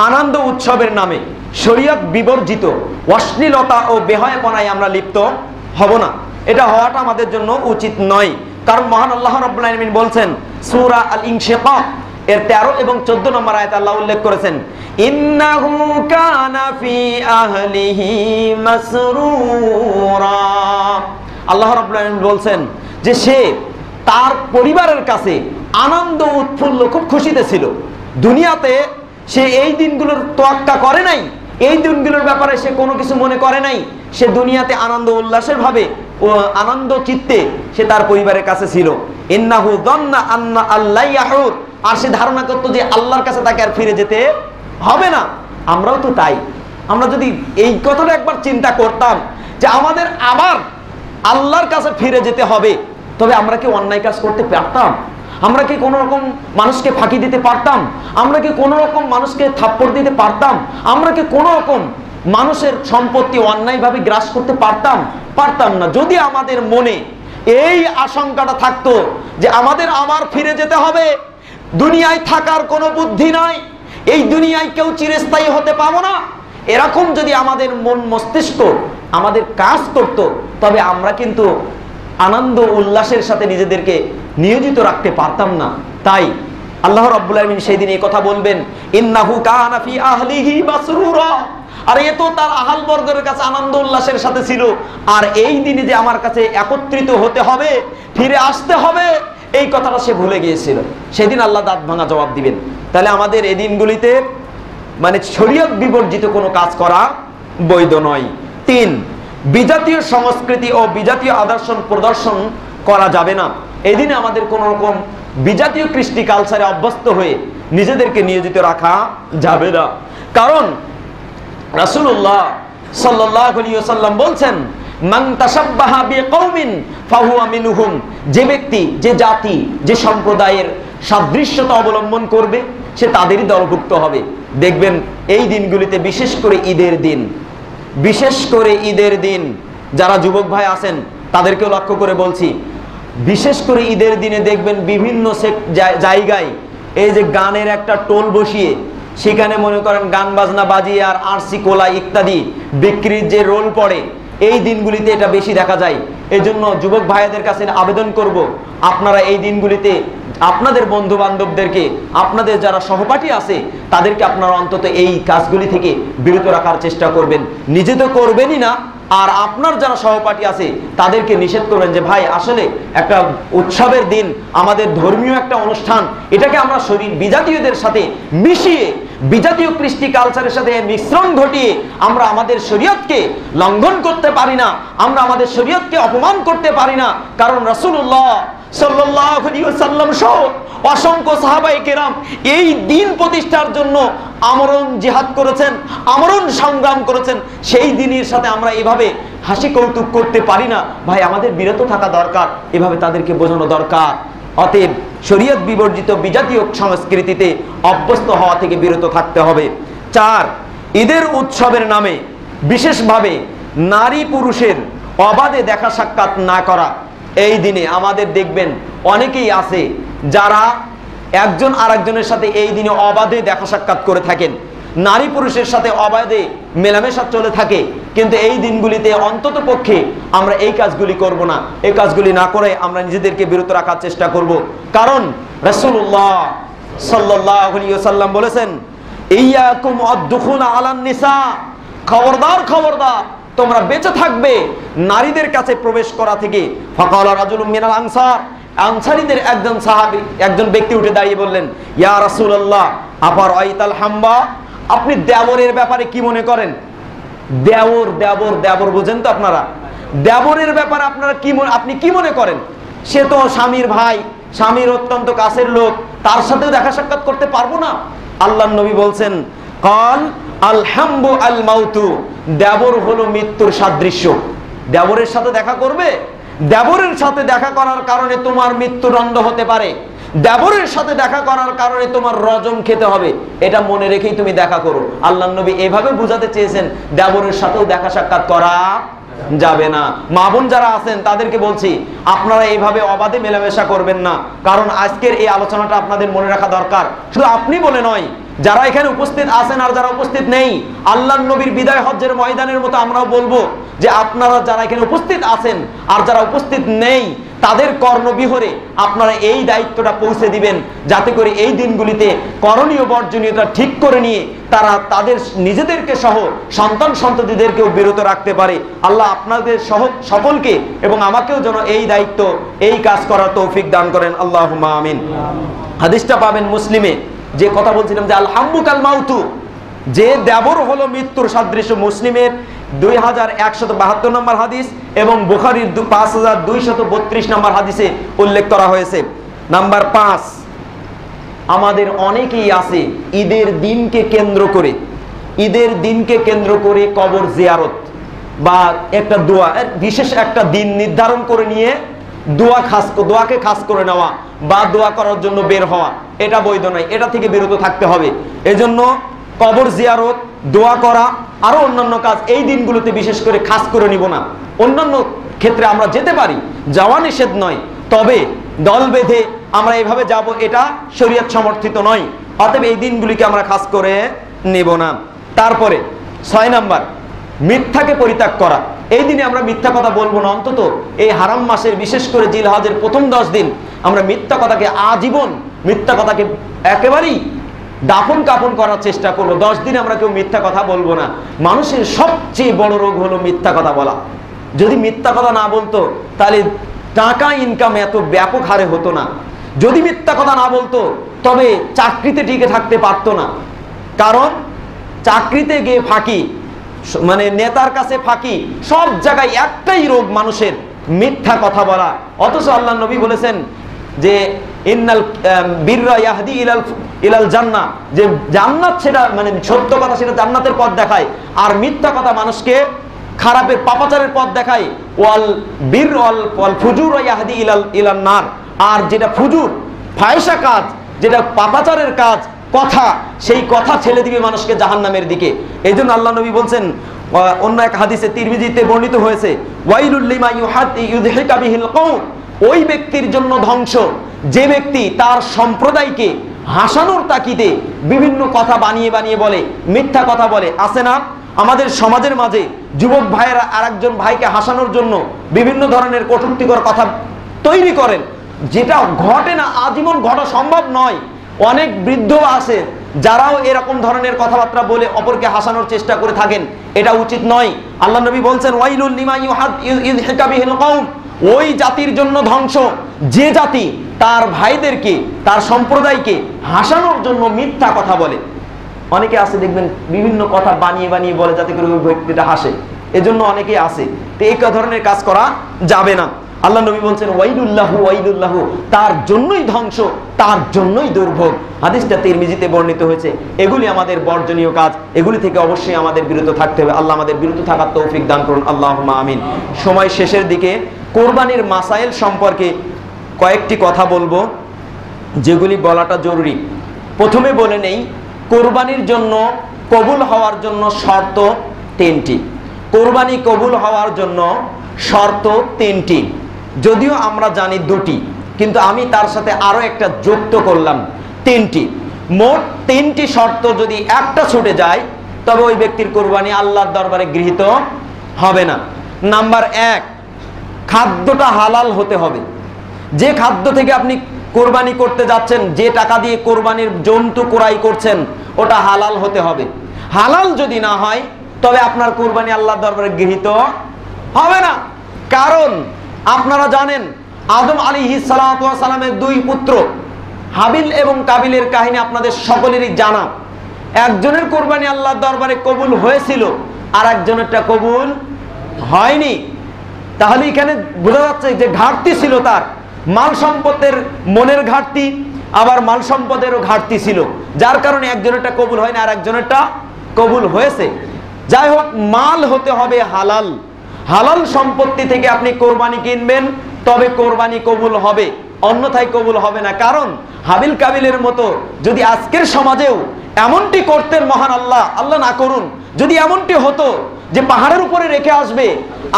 আনন্দ উৎসবের নামে শরীয়ত বিবর্জিত অশ্লীলতা ও বেহায়াপনায় আমরা লিপ্ত হব না। এটা হওয়াটা আমাদের জন্য উচিত নয়। কারণ মহান আল্লাহ রাব্বুল আলামিন বলছেন, সূরা আল ইনশিকাক এর 13 এবং 14 নম্বর আয়াতে আল্লাহ উল্লেখ করেছেন, ইন্নাহু কানা ফি আহলিহি মাসরুরা। আল্লাহ রাব্বুল আলামিন বলছেন যে সে তার পরিবারের কাছে আনন্দ উৎফুল্ল, খুব খুশিতে ছিল। দুনিয়াতে সে এই দিনগুলোর তোয়াক্কা করে নাই, এই দিনগুলোর ব্যাপারে সে কোনো কিছু মনে করে নাই। সে দুনিয়াতে আনন্দ উল্লাসের ভাবে ও আনন্দ চিত্তে সে তার পরিবারের কাছে ছিল। ইন্নাহু যান্না আন্না আল্লা ইয়াহুর, আর সে ধারণা করতো যে আল্লাহর কাছে তাকে আর ফিরে যেতে হবে না। আমরাও তো তাই। আমরা যদি এই কথাটা একবার চিন্তা করতাম যে আমাদের আবার আল্লাহর কাছে ফিরে যেতে হবে, তবে আমরা কি অন্যায় কাজ করতে পারতাম? আমরা কি কোনো রকম মানুষকে ফাঁকি দিতে পারতাম? আমরা কি কোনো রকম মানুষকে থাপ্পড় দিতে পারতাম? আমরা কি কোনো রকম মানুষের সম্পত্তি অন্যায়ভাবে গ্রাস করতে পারতাম? পারতাম না। যদি আমাদের মনে এই আশঙ্কাটা থাকতো যে আমাদের আবার ফিরে যেতে হবে, দুনিয়ায় থাকার কোনো বুদ্ধি নাই, এই দুনিয়ায় কেউ চিরস্থায়ী হতে পাবো না, এরকম যদি আমাদের মন মস্তিষ্ক আমাদের কাজ করত, তবে আমরা কিন্তু আনন্দ উল্লাসের সাথে নিজেদেরকে নিয়োজিত রাখতে পারতাম না। তাই আল্লাহ রাব্বুল আলামিন সেই দিন এই কথা বলবেন, ইন্নাহু কানা ফি আহলিহি মাসরুরা, আর এ তো তার আহাল বর্গের কাছে আনন্দ উল্লাসের সাথে ছিল, আর এই দিনে যে আমার কাছে একত্রিত হতে হবে, ফিরে আসতে হবে, এই কথাটা সে ভুলে গিয়েছিল। সেদিন আল্লাহ দাঁত ভাঙা জবাব দিবেন। তাহলে আমাদের এই দিনগুলিতে মানে শরীয়ত বিবর্জিত কোনো কাজ করা বৈধ নয়। 3, বিজাতীয় সংস্কৃতি ও বিজাতীয় আদর্শন প্রদর্শন করা যাবে না। এই দিনে আমাদের কোন রকম বিজাতীয় কৃষ্টি কালচারে অভ্যস্ত হয়ে নিজেদেরকে নিয়োজিত রাখা যাবে না। কারণ রাসূলুল্লাহ সাল্লাল্লাহু আলাইহি ওয়াসাল্লাম বলছেন, মান তাশাব্বাহা বিকওমিন ফাহুয়া মিনহুম, যে ব্যক্তি, যে জাতি, যে সম্প্রদায়ের সাদৃশ্যতা অবলম্বন করবে সে তাদেরই দলভুক্ত হবে। দেখবেন এই দিনগুলিতে বিশেষ করে ঈদের দিন, বিশেষ করে ঈদের দিন যারা যুবক ভাই আছেন তাদেরকেও লক্ষ্য করে বলছি, বিশেষ করে ঈদের দিনে দেখবেন বিভিন্ন জায়গায় এই যে গানের একটা টোল বসিয়ে সেখানে মনে করেন গান বাজনা বাজিয়ে আর আরসি কোলা ইত্যাদি বিক্রির যে রোল পড়ে, এই দিনগুলিতে এটা বেশি দেখা যায়। এই জন্য যুবক ভাইদের কাছে আবেদন করব, আপনারা এই দিনগুলিতে আপনাদের বন্ধু বান্ধবদেরকে, আপনাদের যারা সহপাঠী আছে তাদেরকে আপনারা অন্তত এই কাজগুলি থেকে বিরত রাখার চেষ্টা করবেন। নিজে তো করবেনই না, আর আপনার যারা সহপাঠী আছে তাদেরকে নিষেধ করবেন যে ভাই আসলে একটা উৎসবের দিন, আমাদের ধর্মীয় একটা অনুষ্ঠান, এটাকে আমরা বিজাতীয়দের সাথে মিশিয়ে বিজাতীয় কৃষ্টি কালচারের সাথে মিশ্রণ ঘটিয়ে আমরা আমাদের শরীয়তকে লঙ্ঘন করতে পারি না, আমরা আমাদের শরীয়তকে অপমান করতে পারি না। কারণ রাসূলুল্লাহ সাল্লাল্লাহু আলাইহি ওয়াসাল্লাম সহ অসংখ্য সাহাবায়ে কেরাম এই দিন প্রতিষ্ঠার জন্য আমরণ জিহাদ করেছেন, আমরণ সংগ্রাম করেছেন। সেই দিনের সাথে আমরা এভাবে হাসি কৌতুক করতে পারি না। ভাই আমাদের বিরত থাকা দরকার, এভাবে তাদেরকে বোঝানো দরকার। অতএব শরীয়ত বিবর্জিত বিজাতীয় সংস্কৃতিতে অভ্যস্ত হওয়া থেকে বিরত থাকতে হবে। 4, ঈদের উৎসবের নামে বিশেষভাবে নারী পুরুষের অবাধে দেখা সাক্ষাৎ না করা। এই দিনে আমাদের দেখবেন অনেকেই আছে যারা একজন আরেকজনের সাথে এই দিনে অবাধে দেখা সাক্ষাৎ করে থাকেন, নারী পুরুষের সাথে অবাধে মেলামেশা চলে থাকে। কিন্তু এই দিনগুলিতে অন্তত পক্ষে আমরা এই কাজগুলি করব না, এই কাজগুলি না করে আমরা নিজেদেরকে বিরত রাখার চেষ্টা করব। কারণ রাসূলুল্লাহ সাল্লাল্লাহু আলাইহি ওয়াসাল্লাম বলেছেন, ইয়াকুম আদ-দুখুল আলান নিসা, খবরদার খবরদার তোমরা বেঁচে থাকবে নারীদের কাছে প্রবেশ করা থেকে। ফাকালা রাজুলুম মিনাল আনসার, আনসারীদের একজন সাহাবী, একজন ব্যক্তি উঠে দাঁড়িয়ে বললেন, ইয়া রাসূলুল্লাহ আফারাইতাল হাম্বা, আপনি দেবরের ব্যাপারে কি মনে করেন? দেবর দেবর দেবর বোঝেন তো আপনারা? দেবরের ব্যাপারে আপনারা আপনি কি মনে করেন? সে তো স্বামীর ভাই, স্বামীর অত্যন্ত কাছের লোক, তার সাথেও দেখা সাক্ষাৎ করতে পারবো না? আল্লাহর নবী বলছেন, কাল আল হাম্বু আল মাউতু, দেবর হলো মৃত্যুর সাদৃশ্য। দেবরের সাথে দেখা করবে, দেবরের সাথে দেখা করার কারণে তোমার মৃত্যুদণ্ড হতে পারে, দেবরের সাথে দেখা করার কারণে তোমার রজম খেতে হবে, এটা মনে রেখেই তুমি দেখা করো। আল্লাহর নবী এভাবে বুঝাতে চেয়েছেন দেবরের সাথেও দেখা সাক্ষাৎ করা যাবে না। মা বোন যারা আছেন তাদেরকে বলছি, আপনারা এইভাবে অবাধে মেলামেশা করবেন না। কারণ আজকের এই আলোচনাটা আপনাদের মনে রাখা দরকার, শুধু আপনি বলে নয়, যারা এখানে উপস্থিত আছেন আর যারা উপস্থিত নেই, আল্লাহর নবীর বিদায় হজ্জের ময়দানের মতো আমরাও বলবো যে আপনারা যারা এখানে উপস্থিত আছেন আর যারা উপস্থিত নেই তাদের কর্ণবিহরে আপনারা এই দায়িত্বটা পৌঁছে দিবেন, যাতে করে এই দিনগুলিতে করণীয় বর্জনীয়তা ঠিক করে নিয়ে তারা তাদের নিজেদেরকে সহ সন্তান সন্ততিদেরকেও বিরত রাখতে পারে। আল্লাহ আপনাদের সহ সকলকে এবং আমাকেও যেন এই দায়িত্ব, এই কাজ করার তৌফিক দান করেন, আল্লাহুম্মা আমিন। হাদিসটা পাবেন মুসলিমে। যে কথা বলছিলাম যে আল হাম্মু কাল মাউতু, যে দেবর হলো মৃত্যুর সাদৃশ্য, মুসলিমের 2172 নম্বর হাদিস এবং বুখারীর 5232 নম্বর হাদিসে উল্লেখ করা হয়েছে। নাম্বার 5, আমাদের অনেকেই আছে ঈদের দিনকে কেন্দ্র করে কবর জিয়ারত বা একটা দোয়া, বিশেষ একটা দিন নির্ধারণ করে নিয়ে দোয়াকে খাস করে নেওয়া বা দোয়া করার জন্য বের হওয়া, এটা বৈধ নয়, এটা থেকে বিরত থাকতে হবে। এজন্য কবর জিয়ারত, দোয়া করা, আরো অন্যান্য কাজ এই দিনগুলোতে বিশেষ করে খাস করে নিব না। অন্যান্য ক্ষেত্রে আমরা যেতে পারি, যাওয়া নিষেধ নয়, তবে দল বেঁধে আমরা এভাবে যাব এটা শরীয়ত সমর্থিত নয়। অতএব এই দিনগুলিকে আমরা খাস করে নেব না। তারপরে 6 নাম্বার, মিথ্যাকে পরিত্যাগ করা। এই দিনে আমরা মিথ্যা কথা বলবো না। অন্তত এই হারাম মাসের, বিশেষ করে জিলহজের প্রথম 10 দিন আমরা মিথ্যা কথাকে, আজীবন মিথ্যা কথাকে একেবারেই দাফন কাফন করার চেষ্টা করবো। 10 দিন আমরা কেউ মিথ্যা কথা বলবো না। মানুষের সবচেয়ে বড় রোগ হলো মিথ্যা কথা বলা। যদি মিথ্যা কথা না বলতো তাহলে টাকা ইনকাম এত ব্যাপক হারে হতো না। যদি মিথ্যা কথা না বলতো তবে চাকরিতে টিকে থাকতে পারতো না। কারণ চাকরিতে গিয়ে ফাঁকি, মানে নেতার কাছে ফাঁকি, সব জায়গায় একটাই রোগ মানুষের, মিথ্যা কথা বলা। অথচ আল্লাহ নবী বলেছেন যে ইন্নাল বিররা ইয়াহদি ইলাল জান্নাহ, যে জান্নাত সেটা মানে সত্য কথা সেটা জান্নাতের পথ দেখায়, আর মিথ্যা কথা মানুষকে খারাপের পাপাচারের পথ দেখায়। ওয়াল বির ওয়াল ফুজুর ইয়াহদি ইলাল নার, আর যেটা ফুজুর ফায়সা কাজ, যেটা পাপাচারের কাজ, কথা, সেই কথা ছেড়ে দিবে মানুষকে জাহান্নামের দিকে। এই জন্য আল্লাহ নবী বলছেন অন্য এক হাদিসে তিরমিজিতে বর্ণিত হয়েছে, ওয়াইলুল লিমা ইউযহিকা বিহিল কওম, ওই ব্যক্তির জন্য ধ্বংস যে ব্যক্তি তার সম্প্রদায়কে হাসানোর তাকিদে বিভিন্ন কথা বানিয়ে বানিয়ে বলে, মিথ্যা কথা বলে। আছে না আমাদের সমাজের মাঝে যুবক ভাইয়েরা আরেকজন ভাইকে হাসানোর জন্য বিভিন্ন ধরনের কটূক্তিকর কথা তৈরি করেন, যেটা ঘটে না, আজীবন ঘটা সম্ভব নয়। অনেক বৃদ্ধ আছে যারাও এরকম ধরনের কথাবার্তা বলে অপরকে হাসানোর চেষ্টা করে থাকেন, এটা উচিত নয়। আল্লাহ নবী বলছেন ওয়াইলুল লিমা ইউযহিকা বিহিল কওম, ওই জাতির জন্য ধ্বংস যে জাতি তার ভাইদেরকে, তার সম্প্রদায়কে হাসানোর জন্য মিথ্যা কথা বলে। অনেকে আছে দেখবেন বিভিন্ন কথা বানিয়ে বানিয়ে বলে যাতে করে ওই ব্যক্তিটা হাসে, এজন্য অনেকেই আছে। তো এই ধরনের কাজ করা যাবে না। আল্লাহ নবী বলছেন ওয়াইলুল্লাহু ওয়াইলুল্লাহু, তার জন্যই ধ্বংস, তার জন্যই দুর্ভোগ। হাদিসটা তিরমিজিতে বর্ণিত হয়েছে। এগুলি আমাদের বর্জনীয় কাজ, এগুলি থেকে অবশ্যই আমাদের বিরত থাকতে হবে। আল্লাহ আমাদের বিরত থাকার তৌফিক দান করুন, আল্লাহুম্মা আমিন। সময় শেষের দিকে কোরবানির মাসাইল সম্পর্কে কয়েকটি কথা বলবো, যেগুলি বলাটা জরুরি। প্রথমে বলে নেই, কোরবানির জন্য কবুল হওয়ার জন্য শর্ত 3টি। কোরবানি কবুল হওয়ার জন্য শর্ত 3টি, যদিও আমরা জানি 2টি, কিন্তু আমি তার সাথে আরো একটা যুক্ত করলাম 3টি। মোট 3টি শর্ত যদি একটা ছুটে যায় তবে ওই ব্যক্তির কোরবানি আল্লাহর দরবারে গৃহীত হবে না। নাম্বার 1, খাদ্যটা হালাল হতে হবে। যে খাদ্য থেকে আপনি কোরবানি করতে যাচ্ছেন, যে টাকা দিয়ে কোরবানির জন্তু ক্রয় করছেন, ওটা হালাল হতে হবে। হালাল যদি না হয় তবে আপনার কোরবানি আল্লাহর দরবারে গৃহীত হবে না। কারণ আপনারা জানেন আদম আলাইহিস সালাতু ওয়াস সালামের 2 পুত্র হাবিল এবং কাবিলের কাহিনী আপনাদের সকলেরই জানা। একজনের কোরবানি আল্লাহর দরবারে কবুল হয়েছিল, আর একজনেরটা কবুল হয়নি। তাহলে এখানে বোঝা যাচ্ছে যে ঘাটতি ছিল তার, মাল সম্পদের মনের ঘাটতি, আবার মাল সম্পদেরও ঘাটতি ছিল, যার কারণে একজনেরটা কবুল হয়নি আর একজনেরটা কবুল হয়েছে। যাই হোক, মাল হতে হবে হালাল। হালাল সম্পত্তি থেকে আপনি কোরবানি কিনবেন, তবে কোরবানি কবুল হবে, অন্যথায় কবুল হবে না। কারণ হাবিল কাবিলের মতো যদি আজকের সমাজেও এমনটি করতেন মহান আল্লাহ, আল্লাহ না করুন, যদি এমনটি হতো যে পাহাড়ের উপরে রেখে আসবে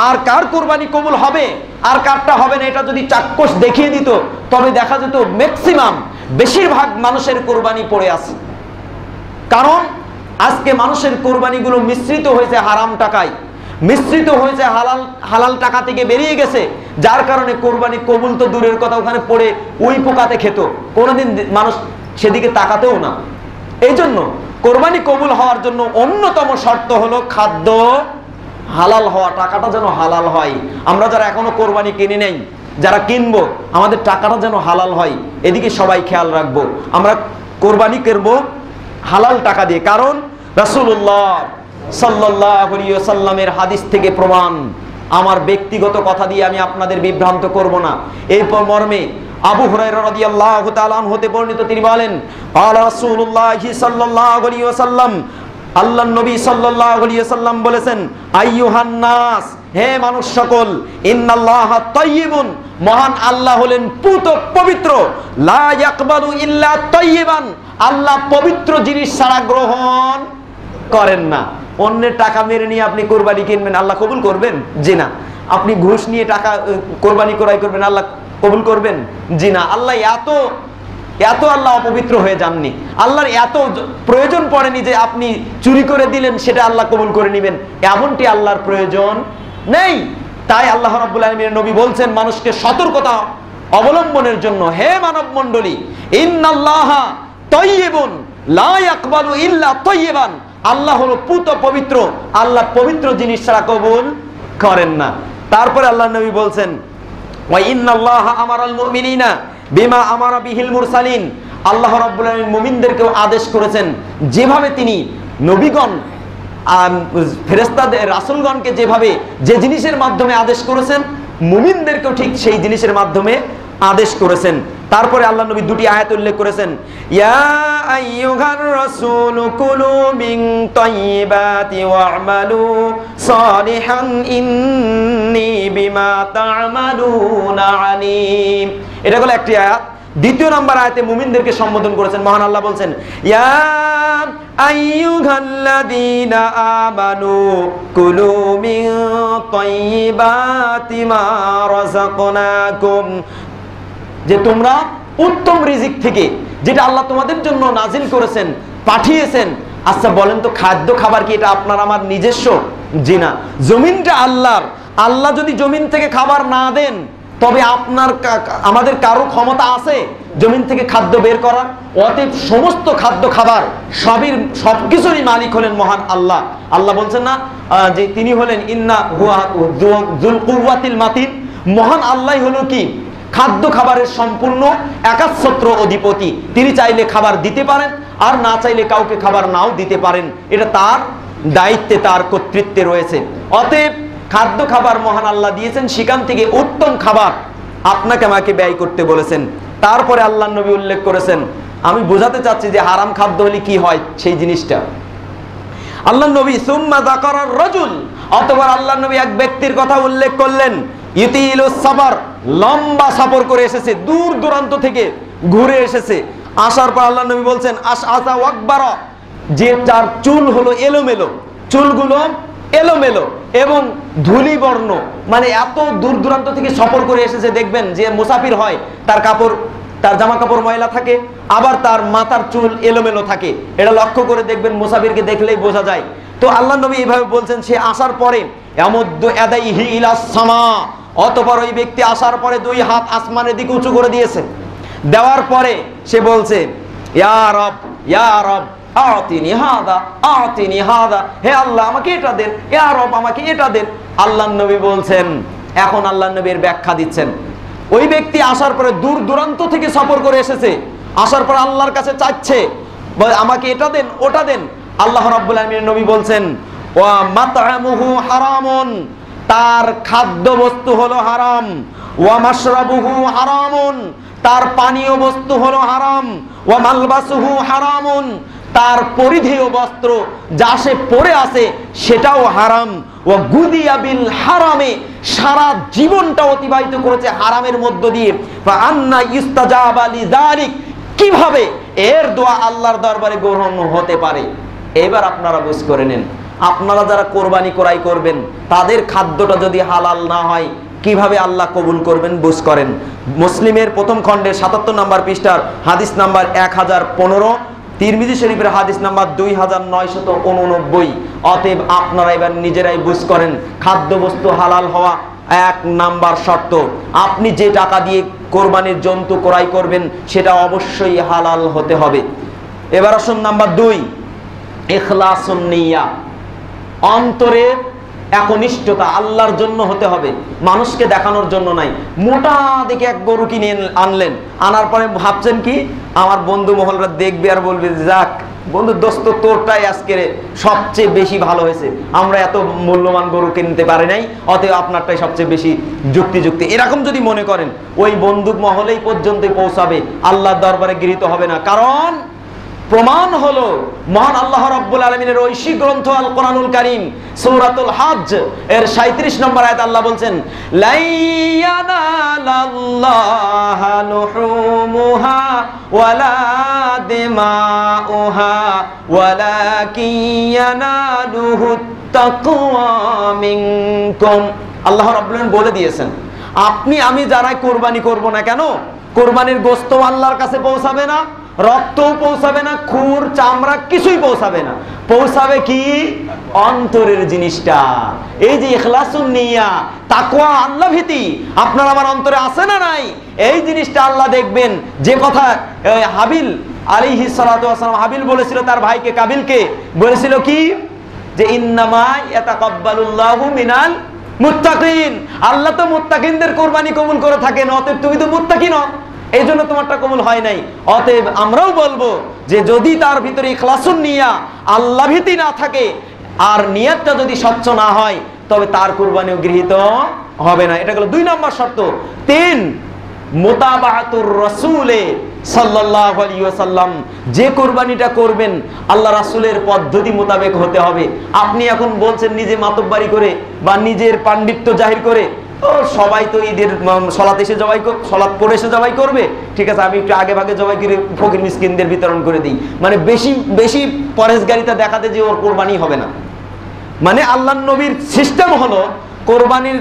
আর কার কোরবানি কবুল হবে আর কারটা হবে না, এটা যদি চাক্ষুষ দেখিয়ে দিত, তবে দেখা যেত ম্যাক্সিমাম, বেশিরভাগ মানুষের কোরবানি পড়ে আছে। কারণ আজকে মানুষের কোরবানিগুলো মিশ্রিত হয়েছে হারাম টাকায়। মিশ্রিত হয়েছে, হালাল টাকা থেকে বেরিয়ে গেছে, যার কারণে কোরবানি কবুল তো দূরের কথা, ওখানে পড়ে ওই পোকাতে খেত, কোনোদিন মানুষ সেদিকে তাকাতেও না। এই জন্য কোরবানি কবুল হওয়ার জন্য অন্যতম শর্ত হলো খাদ্য হালাল হওয়া, টাকাটা যেন হালাল হয়। আমরা যারা এখনো কোরবানি কিনে নেই, যারা কিনবো, আমাদের টাকাটা যেন হালাল হয়, এদিকে সবাই খেয়াল রাখবো। আমরা কোরবানি করবো হালাল টাকা দিয়ে, কারণ রাসূলুল্লাহ সাল্লাল্লাহু আলাইহি ওয়াসাল্লামের হাদিস থেকে প্রমাণ। আমার ব্যক্তিগত কথা দিয়ে আমি আপনাদের বিভ্রান্ত করব না। এই মর্মে আবু হুরায়রা রাদিয়াল্লাহু তাআলা আনহু হতে বর্ণিত, তিনি বলেন, ক্বালা রাসূলুল্লাহি সাল্লাল্লাহু আলাইহি ওয়াসাল্লাম, আল্লাহর নবী সাল্লাল্লাহু আলাইহি ওয়াসাল্লাম বলেছেন, আইয়ুহান নাস, হে মানুষ সকল, ইন্নাল্লাহা তাইয়্যিবুন, মহান আল্লাহ হলেন পুত পবিত্র, লা ইয়াকবালু ইল্লা তাইয়্যিবান, আল্লাহ পবিত্র জিনিস ছাড়া গ্রহণ করেন না। অন্যের টাকা মেরে নিয়ে আপনি কোরবানি কিনবেন, আল্লাহ কবুল করবেন? জি না। আপনি ঘুষ নিয়ে টাকা কোরবানি ক্রয় করবেন, আল্লাহ কবুল করবেন? জি না। আল্লাহ এত আল্লাহ অপবিত্র হয়ে যাননি, আল্লাহর এত প্রয়োজন পড়েনি যে আপনি চুরি করে দিলেন সেটা আল্লাহ কবুল করে নেবেন, এমনটি আল্লাহর প্রয়োজন নেই। তাই আল্লাহ রাব্বুল আলামিনের নবী বলছেন মানুষকে সতর্কতা অবলম্বনের জন্য, হে মানব মণ্ডলী, ইন্নাল্লাহা তাইয়্যিবুন লা ইয়াকবালু ইল্লা তাইয়্যিবান, আল্লাহ হলো পুত পবিত্র, আল্লাহ পবিত্র জিনিস ছাড়া কবুল করেন না। তারপরে আল্লাহ নবী বলছেন, ওয়া ইন্নাল্লাহা আমারাল মুমিনিনা বিমা আমারা বিহিল মুরসালিন, আল্লাহ রাব্বুল আলামিন মুমিনদেরকেও আদেশ করেছেন যেভাবে তিনি নবীগণ ফেরেশতাদের রাসূলগণকে যেভাবে যে জিনিসের মাধ্যমে আদেশ করেছেন, মুমিনদেরকেও ঠিক সেই জিনিসের মাধ্যমে আদেশ করেছেন। তারপরে আল্লাহ নবী দুটি আয়াত উল্লেখ করেছেন, ইয়া আইয়ুহার রাসূল কুলু মিন তাইয়্যিবাতি ওয়া'মালু সালিহান ইন্নী বিমা তা'মালুনা আলীম। এটা হলো একটি আয়াত। দ্বিতীয় নাম্বার আয়াতে মুমিনদেরকে সম্বোধন করেছেন, মহান আল্লাহ বলছেন, ইয়া আইয়ুহাল্লাযীনা আমানু কুলু মিন তাইয়্যিবাতি মা রাযাকনাকুম, যে তোমরা উত্তম রিজিক থেকে, যেটা আল্লাহ তোমাদের জন্য নাজিল করেছেন, পাঠিয়েছেন। আচ্ছা বলেন তো, খাদ্য খাবার কি এটা আপনার আমার নিজস্ব? জি না। জমিনটা আল্লাহর। আল্লাহ যদি জমিন থেকে খাবার না দেন, তবে আমাদের কারো ক্ষমতা আছে জমিন থেকে খাদ্য বের করার? অতএব সমস্ত খাদ্য খাবার সবকিছুরই মালিক হলেন মহান আল্লাহ। আল্লাহ বলছেন না যে তিনি হলেন ইন্না হুয়া যুল কুওয়াতিল মাতিন, মহান আল্লাহ হলো কি খাদ্য খাবারের সম্পূর্ণ একাচ্ছত্র অধিপতি। তিনি চাইলে খাবার দিতে পারেন, আর না চাইলে কাউকে খাবার নাও দিতে পারেন। এটা তার দায়িত্বে, তার কর্তৃত্বে রয়েছে। অতএব খাদ্য খাবার মহান আল্লাহ দিয়েছেন, সেখান থেকে উত্তম খাবার আপনাকে আমাকে ব্যয় করতে বলেছেন। তারপরে আল্লাহ নবী উল্লেখ করেছেন, আমি বোঝাতে চাচ্ছি যে হারাম খাদ্য হলে কি হয় সেই জিনিসটা। আল্লাহ নবী সুম্মা যাকারার রাজুল, অতঃপর আল্লাহ নবী এক ব্যক্তির কথা উল্লেখ করলেন, ইতিলুস সাফার, লম্বা সফর করে এসেছে, দূর দূরান্ত থেকে ঘুরে এসেছে। আসার পর আল্লাহ নবী বলছেন, আশআসা ওয়াকবারা, যে যার চুল হলো এলোমেলো, চুলগুলো এলোমেলো এবং ধূলি বর্ণ, মানে এত দূর দূরান্ত থেকে সফর করে এসেছে। দেখবেন যে মুসাফির হয়, তার জামা কাপড় ময়লা থাকে, আবার তার মাথার চুল এলোমেলো থাকে। এটা লক্ষ্য করে দেখবেন, মুসাফিরকে দেখলেই বোঝা যায়। তো আল্লাহ নবী এইভাবে বলছেন, সে আসার পরে ইয়ামুদ্দু ইয়াদাইহি ইলাস সামা, অতঃপর ওই ব্যক্তি আসার পরে দুই হাত আসমানের দিকে উঁচু করে দিয়েছে। দেওয়ার পরে সে বলছে, ইয়া রব ইয়া রব আতিনি হাদা আতিনি হাদা, হে আল্লাহ আমাকে এটা দেন, ইয়া রব আমাকে এটা দেন। আল্লাহর নবী বলছেন, এখন আল্লাহর নবীর ব্যাখ্যা দিচ্ছেন, ওই ব্যক্তি আসার পরে দূর দূরান্ত থেকে সফর করে এসেছে, আসার পর আল্লাহর কাছে চাচ্ছে আমাকে এটা দেন ওটা দেন। আল্লাহ রাব্বুল আলামিন নবী বলছেন, ওয়া মাতআমুহু হারামুন, তার খাদ্য বস্তু হলো হারাম, ওয়া মাশরাবুহু হারামুন, তার পানীয় বস্তু হলো হারাম, ওয়া মালবাসুহু হারামুন, তার পরিধেয় বস্ত্র যা সে পরে আছে সেটাও হারাম, ওয়া গুদিয়া বিল হারামে, সারা জীবনটা অতিবাহিত করেছে হারামের মধ্য দিয়ে। ফা আন্না ইস্তাজাবা লিযালিক, কিভাবে এর দোয়া আল্লাহর দরবারে গ্রহণ হতে পারে? এবার আপনারা বুঝ করে নেন, আপনারা যারা কোরবানি ক্রয় করবেন তাদের খাদ্যটা যদি হালাল না হয় কিভাবে আল্লাহ কবুল করবেন বুঝ করেন। মুসলিমের প্রথম খণ্ডের ৭৭ নম্বর পৃষ্ঠার হাদিস নাম্বার 1015, তিরমিজি শরীফের হাদিস নাম্বার 2989। অতএব আপনারা এবার নিজেরাই বুঝ করেন, খাদ্যবস্তু হালাল হওয়া এক নাম্বার শর্ত। আপনি যে টাকা দিয়ে কোরবানির জন্তু ক্রয় করবেন সেটা অবশ্যই হালাল হতে হবে। এবার আসুন নাম্বার 2, ইখলাসুন নিয়া, অন্তরের একনিষ্ঠতা আল্লাহর জন্য হতে হবে, মানুষকে দেখানোর জন্য নাই। মোটা দেখে এক গরু কিনে আনলেন, আনার পরে ভাবছেন কি আমার বন্ধু মহলরা দেখবে আর বলবে যাক বন্ধু দোস্ত তোরটাই আজকে সবচেয়ে বেশি ভালো হয়েছে, আমরা এত মূল্যবান গরু কিনতে পারি নাই, অতএব আপনারটাই সবচেয়ে বেশি যুক্তিযুক্তি। এরকম যদি মনে করেন ওই বন্দুক মহলেই পর্যন্ত পৌঁছাবে, আল্লাহর দরবারে গৃহীত হবে না। কারণ প্রমাণ হলো মহান আল্লাহ রাব্বুল আলামিনের ঐশী গ্রন্থ আল কোরআনুল কারীম সূরাতুল হজ এর 37 নম্বর আয়াত আল্লাহ বলছেন, লা ইয়ানালাল্লাহা লুহুমুহা ওয়ালা দিমাউহা ওয়ালাকিন ইয়ানালুহুত তাকওয়া মিনকুম। আল্লাহ রাব্বুল আলামিন বলে দিয়েছেন আপনি আমি যারাই কোরবানি করব না কেন, কোরবানির গোশত আল্লাহর কাছে পৌঁছাবে না, রক্তও পৌঁছাবে না, খুর চামড়া কিছুই পৌঁছাবে না, পৌঁছাবে কি অন্তরের জিনিসটা। এই যে ইখলাসুন নিয়া, তাকওয়া, আল্লাহ ভীতি আপনার আমার অন্তরে আছে না নাই, এই জিনিসটা আল্লাহ দেখবেন। যে কথা হাবিল আলাইহিস সালাতু ওয়াস সালাম হাবিল বলেছিল তার ভাইকে কাবিলকে, বলেছিল কি যে ইন্নামা ইয়াতাকাব্বালুল্লাহু মিনাল মুত্তাকিন, আল্লাহ তো মুত্তাকিনদের কোরবানি কবুল করে থাকেন, অতএব তুমি তো মুত্তাকি নও, এই জন্য তোমারটা কবুল হয় নাই। অতএব আমরাও বলবো যে যদি তার ভিতরে ইখলাসুন নিয়া, আল্লাহ ভীতি না থাকে আর নিয়তটা যদি স্বচ্ছ না হয় তবে তার কুরবানিও গৃহীত হবে না। এটা হলো 2 নম্বর শর্ত। 3, মুতাবাআতুর রাসূলে সাল্লাল্লাহু আলাইহি ওয়াসাল্লাম, যে কুরবানিটা করবেন আল্লাহ রাসূলের পদ্ধতি মোতাবেক হতে হবে। আপনি এখন বলছেন নিজে মাতব্বারি করে বা নিজের পাণ্ডিত্য জাহির করে, ও সবাই তো ঈদের সলাত এসে জবাই সলাত পড়ে এসে জবাই করবে, ঠিক আছে আমি একটু আগে ভাগে জবাই করে ফকির মিসকিনদের বিতরণ করে দিই, মানে বেশি বেশি পরেশগারিতা দেখাতে যে ওর কোরবানি হবে না। মানে আল্লাহর নবীর সিস্টেম হলো কোরবানির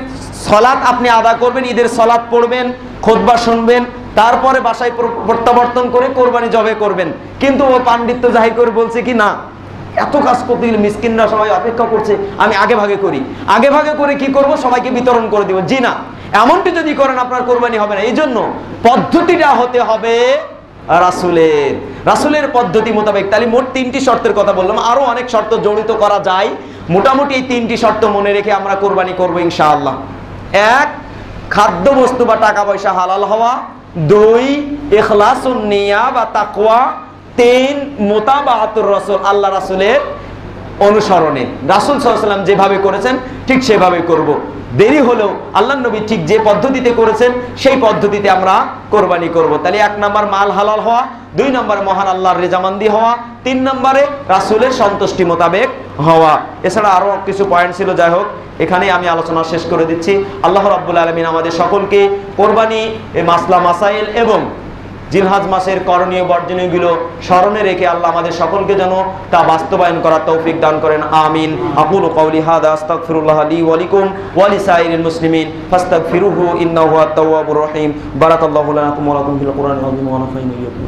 সলাত আপনি আদা করবেন, ঈদের সলাত পড়বেন, খুতবা শুনবেন, তারপরে বাসায় প্রত্যাবর্তন করে কোরবানি জবাই করবেন। কিন্তু ও পাণ্ডিত্য জাহির করে বলছে কি না এত কাজ করতে গেলে মিসকিনরা সবাই অপেক্ষা করছে, আমি আগে ভাগে করি, আগে ভাগে করে কি করব সবাইকে বিতরণ করে দিব। জি না, এমনটি যদি করেন আপনার কোরবানি হবে না। এই জন্য পদ্ধতিটা হতে হবে রাসূলের পদ্ধতি মোতাবেক। তাহলে মোট 3টি শর্তের কথা বললাম, আরো অনেক শর্ত জড়িত করা যায়, মোটামুটি এই 3টি শর্ত মনে রেখে আমরা কোরবানি করব ইনশাআল্লাহ। 1, খাদ্য বস্তু বা টাকা পয়সা হালাল হওয়া। 2, ইখলাসুন নিয়া বা তাকওয়া। 3, মুতাবাআতুর রাসূল, আল্লাহ রাসূলের অনুসরণে। রাসূল সাল্লাল্লাহু আলাইহি ওয়াসাল্লাম যেভাবে করেছেন ঠিক সেভাবে করব। দেরি হলেও আল্লাহ নবী ঠিক যে পদ্ধতিতে করেছেন সেই পদ্ধতিতে আমরা কোরবানি করব। তাহলে 1 নম্বর মাল হালাল হওয়া, 2 নম্বর মহান আল্লাহর রেজামন্দি হওয়া, 3 নম্বরে রাসূলের সন্তুষ্টি মোতাবেক হওয়া। এছাড়া আরো কিছু পয়েন্ট ছিল, যাই হোক এখানে আমি আলোচনা শেষ করে দিচ্ছি। আল্লাহ রাব্বুল আলামিন আমাদের সকলকে কোরবানি মাসলা মাসাইল এবং জিলহজ মাসের করণীয় বর্জনীয়গুলো স্মরণে রেখে আল্লাহ আমাদের সকলকে যেন তা বাস্তবায়ন করার তৌফিক দান করেন, আমিন। আকুলু কওলি হাযা আস্তাগফিরুল্লাহ লি ওয়া লাকুম ওয়া লিসাইরিল মুসলিমিন ফাস্তাগফিরুহু ইন্নাহু হুয়াত তাওয়াবুর রহিম। বারাকাল্লাহু লাকুম ওয়া লাকুম ফিল কুরআনিল আযীম ওয়া নাফা'নি ইয়্যাকুম।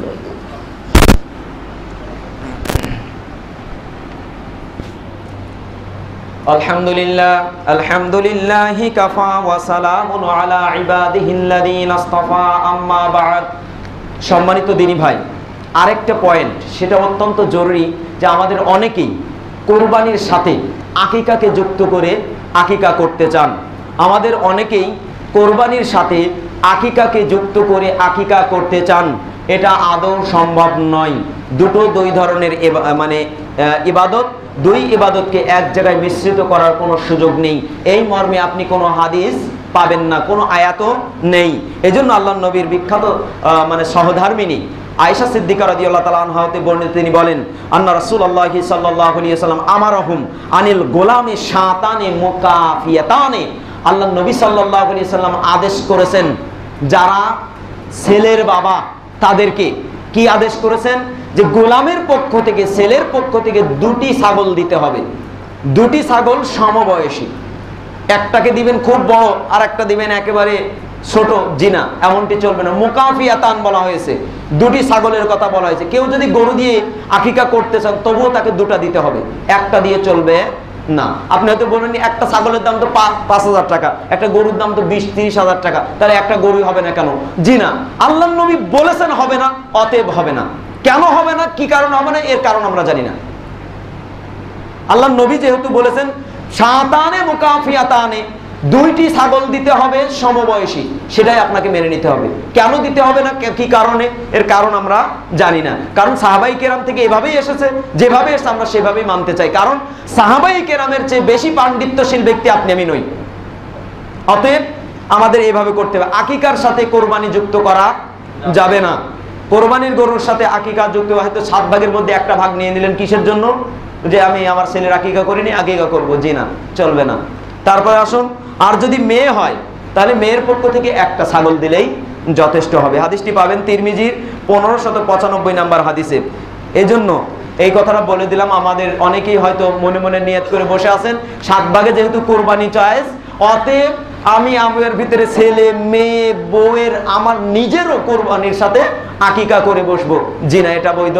আলহামদুলিল্লাহি কাফা ওয়া সালামুন আলা ইবাদিহিল্লাযীনা ইসতাফা, আম্মা বা'দ। সম্মানিত দিনী ভাই, আরেকটা পয়েন্ট, সেটা অত্যন্ত জরুরি যে আমাদের অনেকেই কোরবানির সাথে আকিকাকে যুক্ত করে আকিকা করতে চান। আমাদের অনেকেই কোরবানির সাথে আকিকাকে যুক্ত করে আকিকা করতে চান, এটা আদৌ সম্ভব নয়। দুই ধরনের ইবাদত, 2 ইবাদতকে এক জায়গায় মিশ্রিত করার কোনো সুযোগ নেই। এই মর্মে আপনি কোনো হাদিস পাবেন না, কোনো আয়াতও নেই। এজন্য আল্লাহর নবীর বিখ্যাত সহধর্মিনী আয়েশা সিদ্দিকা রাদিয়াল্লাহু তাআলা আনহা হতে বর্ণিত, তিনি বলেন আন্না রাসূলুল্লাহি সাল্লাল্লাহু আলাইহি ওয়াসাল্লাম আমারহুম আনিল গোলামি শাতানে মুকাফিয়াতানে। আল্লাহর নবী সাল্লাল্লাহু আলাইহি ওয়াসাল্লাম আদেশ করেছেন যারা ছেলের বাবা তাদেরকে কি আদেশ করেছেন যে গোলামের পক্ষ থেকে, ছেলের পক্ষ থেকে 2টি ছাগল দিতে হবে। 2টি ছাগল সমবয়সী, একটাকে দিবেন খুব বড় আর একটা দিবেন একেবারে ছোট জিনা, এমনটি চলবে না। মুকাফিয়াতান বলা হয়েছে, দুটি ছাগলের কথা বলা হয়েছে। কেউ যদি গরু দিয়ে আকিকা করতে চান তবুও তাকে দুটা দিতে হবে, একটা দিয়ে চলবে না। আপনি হয়তো বলেন একটা ছাগলের দাম তো 5,000 টাকা, একটা গরুর দাম তো 20-30 হাজার টাকা, তাহলে একটা গরু হবে না কেন? জি না, আল্লাহর নবী বলেছেন হবে না, অতএব হবে না। কেন হবে না, কি কারণ হবে না, এর কারণ আমরা জানি না। আল্লাহর নবী যেহেতু বলেছেন শাতানে মুকাফিয়াতানে, দুইটি ছাগল দিতে হবে সমবয়সী, সেটাই আপনাকে মেনে নিতে হবে। কেন দিতে হবে না, কি কারণে, এর কারণ আমরা জানি না। কারণ সাহাবাই কেরাম থেকে এভাবেই এসেছে, যেভাবে এসে আমরা সেভাবেই মানতে চাই। কারণ সাহাবাই কেরামের চেয়ে বেশি পাণ্ডিত্যশীল ব্যক্তি আপনি আমি নই, অতএব আমাদের এভাবে করতে হবে। আকিকার সাথে কোরবানি যুক্ত করা যাবে না। কোরবানির গরুর সাথে আকিকা যুক্ত, হয়তো 7 ভাগের মধ্যে একটা ভাগ নিয়ে নিলেন, কিসের জন্য? যে আমি আমার ছেলের আকিকা করিনি, আকিকা করবো, জি না, চলবে না। তারপরে আসুন, আর যদি মেয়ে হয় তাহলে মেয়ের পক্ষ থেকে একটা ছাগল দিলেই যথেষ্ট হবে। হাদিসটি পাবেন তিরমিজির 1595 নাম্বার হাদিসে। এই জন্য এই কথাটা বলে দিলাম, আমাদের অনেকেই হয়তো মনে মনে নিয়ত করে বসে আছেন 7 ভাগে যেহেতু কোরবানি চয়েস, অতএব আমি আমার ভিতরে ছেলে মেয়ে বউয়ের আমার নিজেরও কোরবানির সাথে আকিকা করে বসবো, জি না, এটা বৈধ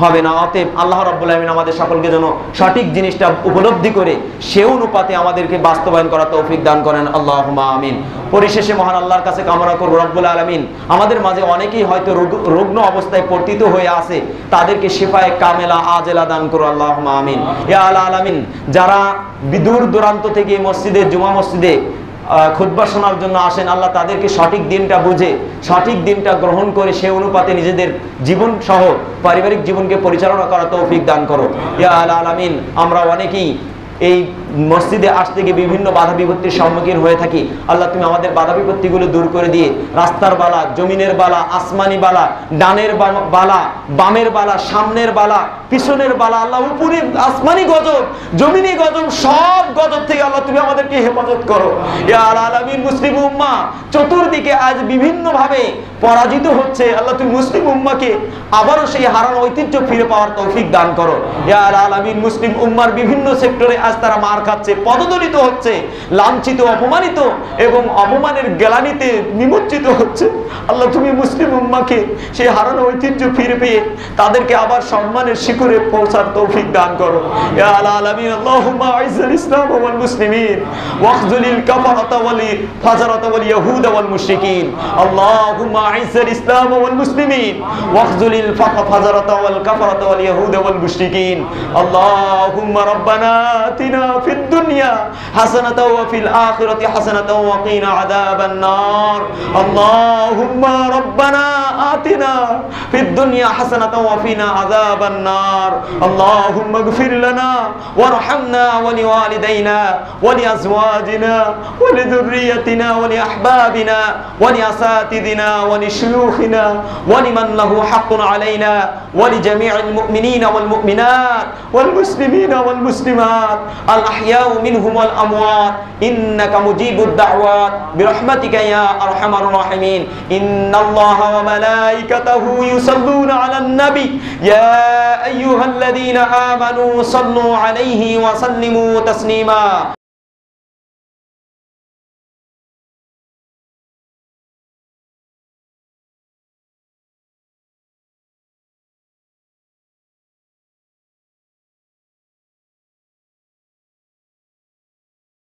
হবে না। অতএব আল্লাহ রাব্বুল আলামিন আমাদের সকলকে যেন সঠিক জিনিসটা উপলব্ধি করে সে অনুপাতে আমাদেরকে বাস্তবায়ন করার তৌফিক দান করেন, আল্লাহুম্মা আমিন। পরিশেষে মহান আল্লাহর কাছে কামনা করব, রব্বুল আলামিন আমাদের মাঝে অনেকেই হয়তো রুগ্ন অবস্থায় পতিত হয়ে আছে, তাদেরকে শিফায়ে কামেলা আজেলা দান করো, আল্লাহুম্মা আমিন। ইয়া আল্লাহ আলামিন, যারা বিদূর দূরান্ত থেকে মসজিদে, জুমা মসজিদে খুতবা শোনার জন্য আসেন, আল্লাহ তাদেরকে সঠিক দিনটা বুঝে সঠিক দিনটা গ্রহণ করে সে অনুপাতে নিজেদের জীবন সহ পারিবারিক জীবনকে পরিচালনা করা তৌফিক দান করো, ইয়া আল্লাহ আলামিন। আমরা অনেকেই এই মসজিদে আসতে গিয়ে বিভিন্ন বাধা বিপত্তির সম্মুখীন হয়ে থাকি, আল্লাহ তুমি আমাদের বাধা বিপত্তিগুলো দূর করে দিয়ে রাস্তার বালা, জমিনের বালা, আসমানি বালা, ডানের বালা, বামের বালা, সামনের বালা, পিছনের বালা, আল্লাহ উপরে আসমানি গজব, জমিনি গজব, সব গজব থেকে আল্লাহ তুমি আমাদেরকে হেফাজত করো, ইয়া আলামিন। মুসলিম উম্মাহ চতুর্দিকে আজ বিভিন্ন ভাবে পরাজিত হচ্ছে, আল্লাহ তুমি মুসলিম উম্মাহকে আবারও সেই হারানো ঐতিহ্য ফিরে পাওয়ার তৌফিক দান করো, ইয়া আলামিন। মুসলিম উম্মাহর বিভিন্ন সেক্টরে আজ তারা মার খাচ্ছে, পদদলিত হচ্ছে, লাঞ্ছিত, অপমানিত এবং অপমানের গ্লানিতে নিমজ্জিত হচ্ছে, আল্লাহ তুমি মুসলিম উম্মাহকে সেই হারানো ঐতিহ্য ফিরে পেয়ে তাদেরকে আবার সম্মানের শিখরে পৌঁছার তৌফিক দান করো, ইয়া আলামিন। আল্লাহুম্মা আইজ্জিল ইসলাম ওয়াল মুসলিমিন ওয়াখযুলিল কাফারাতা ওয়াল ফাজারাতা ওয়াল ইয়াহুদা ওয়াল মুশরিকিন। আল্লাহুম্মা আইজ্জিল ইসলাম ওয়াল মুসলিমিন ওয়াখযুলিল ফাজারাতা ওয়াল কাফারাতা ওয়াল ইয়াহুদা ওয়াল মুশরিকিন। আল্লাহুম্মা রাব্বানা আতিনা ফিদ দুনিয়া হাসানাতাও ওয়া ফিল আখিরাতি হাসানাতাও ওয়া কিনা আযাবান নার। আল্লাহুম্মা রাব্বানা আতিনা ফিদ দুনিয়া হাসানাতাও ওয়া ফিনা আযাবান নার। আল্লাহুম্মা ইগফির লানা ওয়ারহামনা ওয়া লিওয়ালিদাইনা ওয়া লিআজওয়াজিনা ওয়া লিযুররিয়াতিনা ওয়া লিআহবাবিনা ওয়া লিআসাতিদিনা ওয়া লিশুয়ুখিনা ওয়া লিমান লাহু হাক্কুন আলাইনা ওয়া লিজামি'il মুমিনিনা ওয়াল মুমিনাত ওয়াল মুসলিমিনা ওয়াল মুসলিমাত আল আহইয়াউ মিনহুম ওয়াল আমওয়াত ইন্নাকা মুজিবুদ দাওয়াত বিরহমাতিকা ইয়া আরহামার রাহিমিন। ইন্নাল্লাহা ওয়া মালাইকাতাহু ইউসাল্লুনা আলান নবী ইয়া আইয়ুহাল্লাযীনা আমানু সাল্লু আলাইহি ওয়া সাল্লিমু তাসলিমা।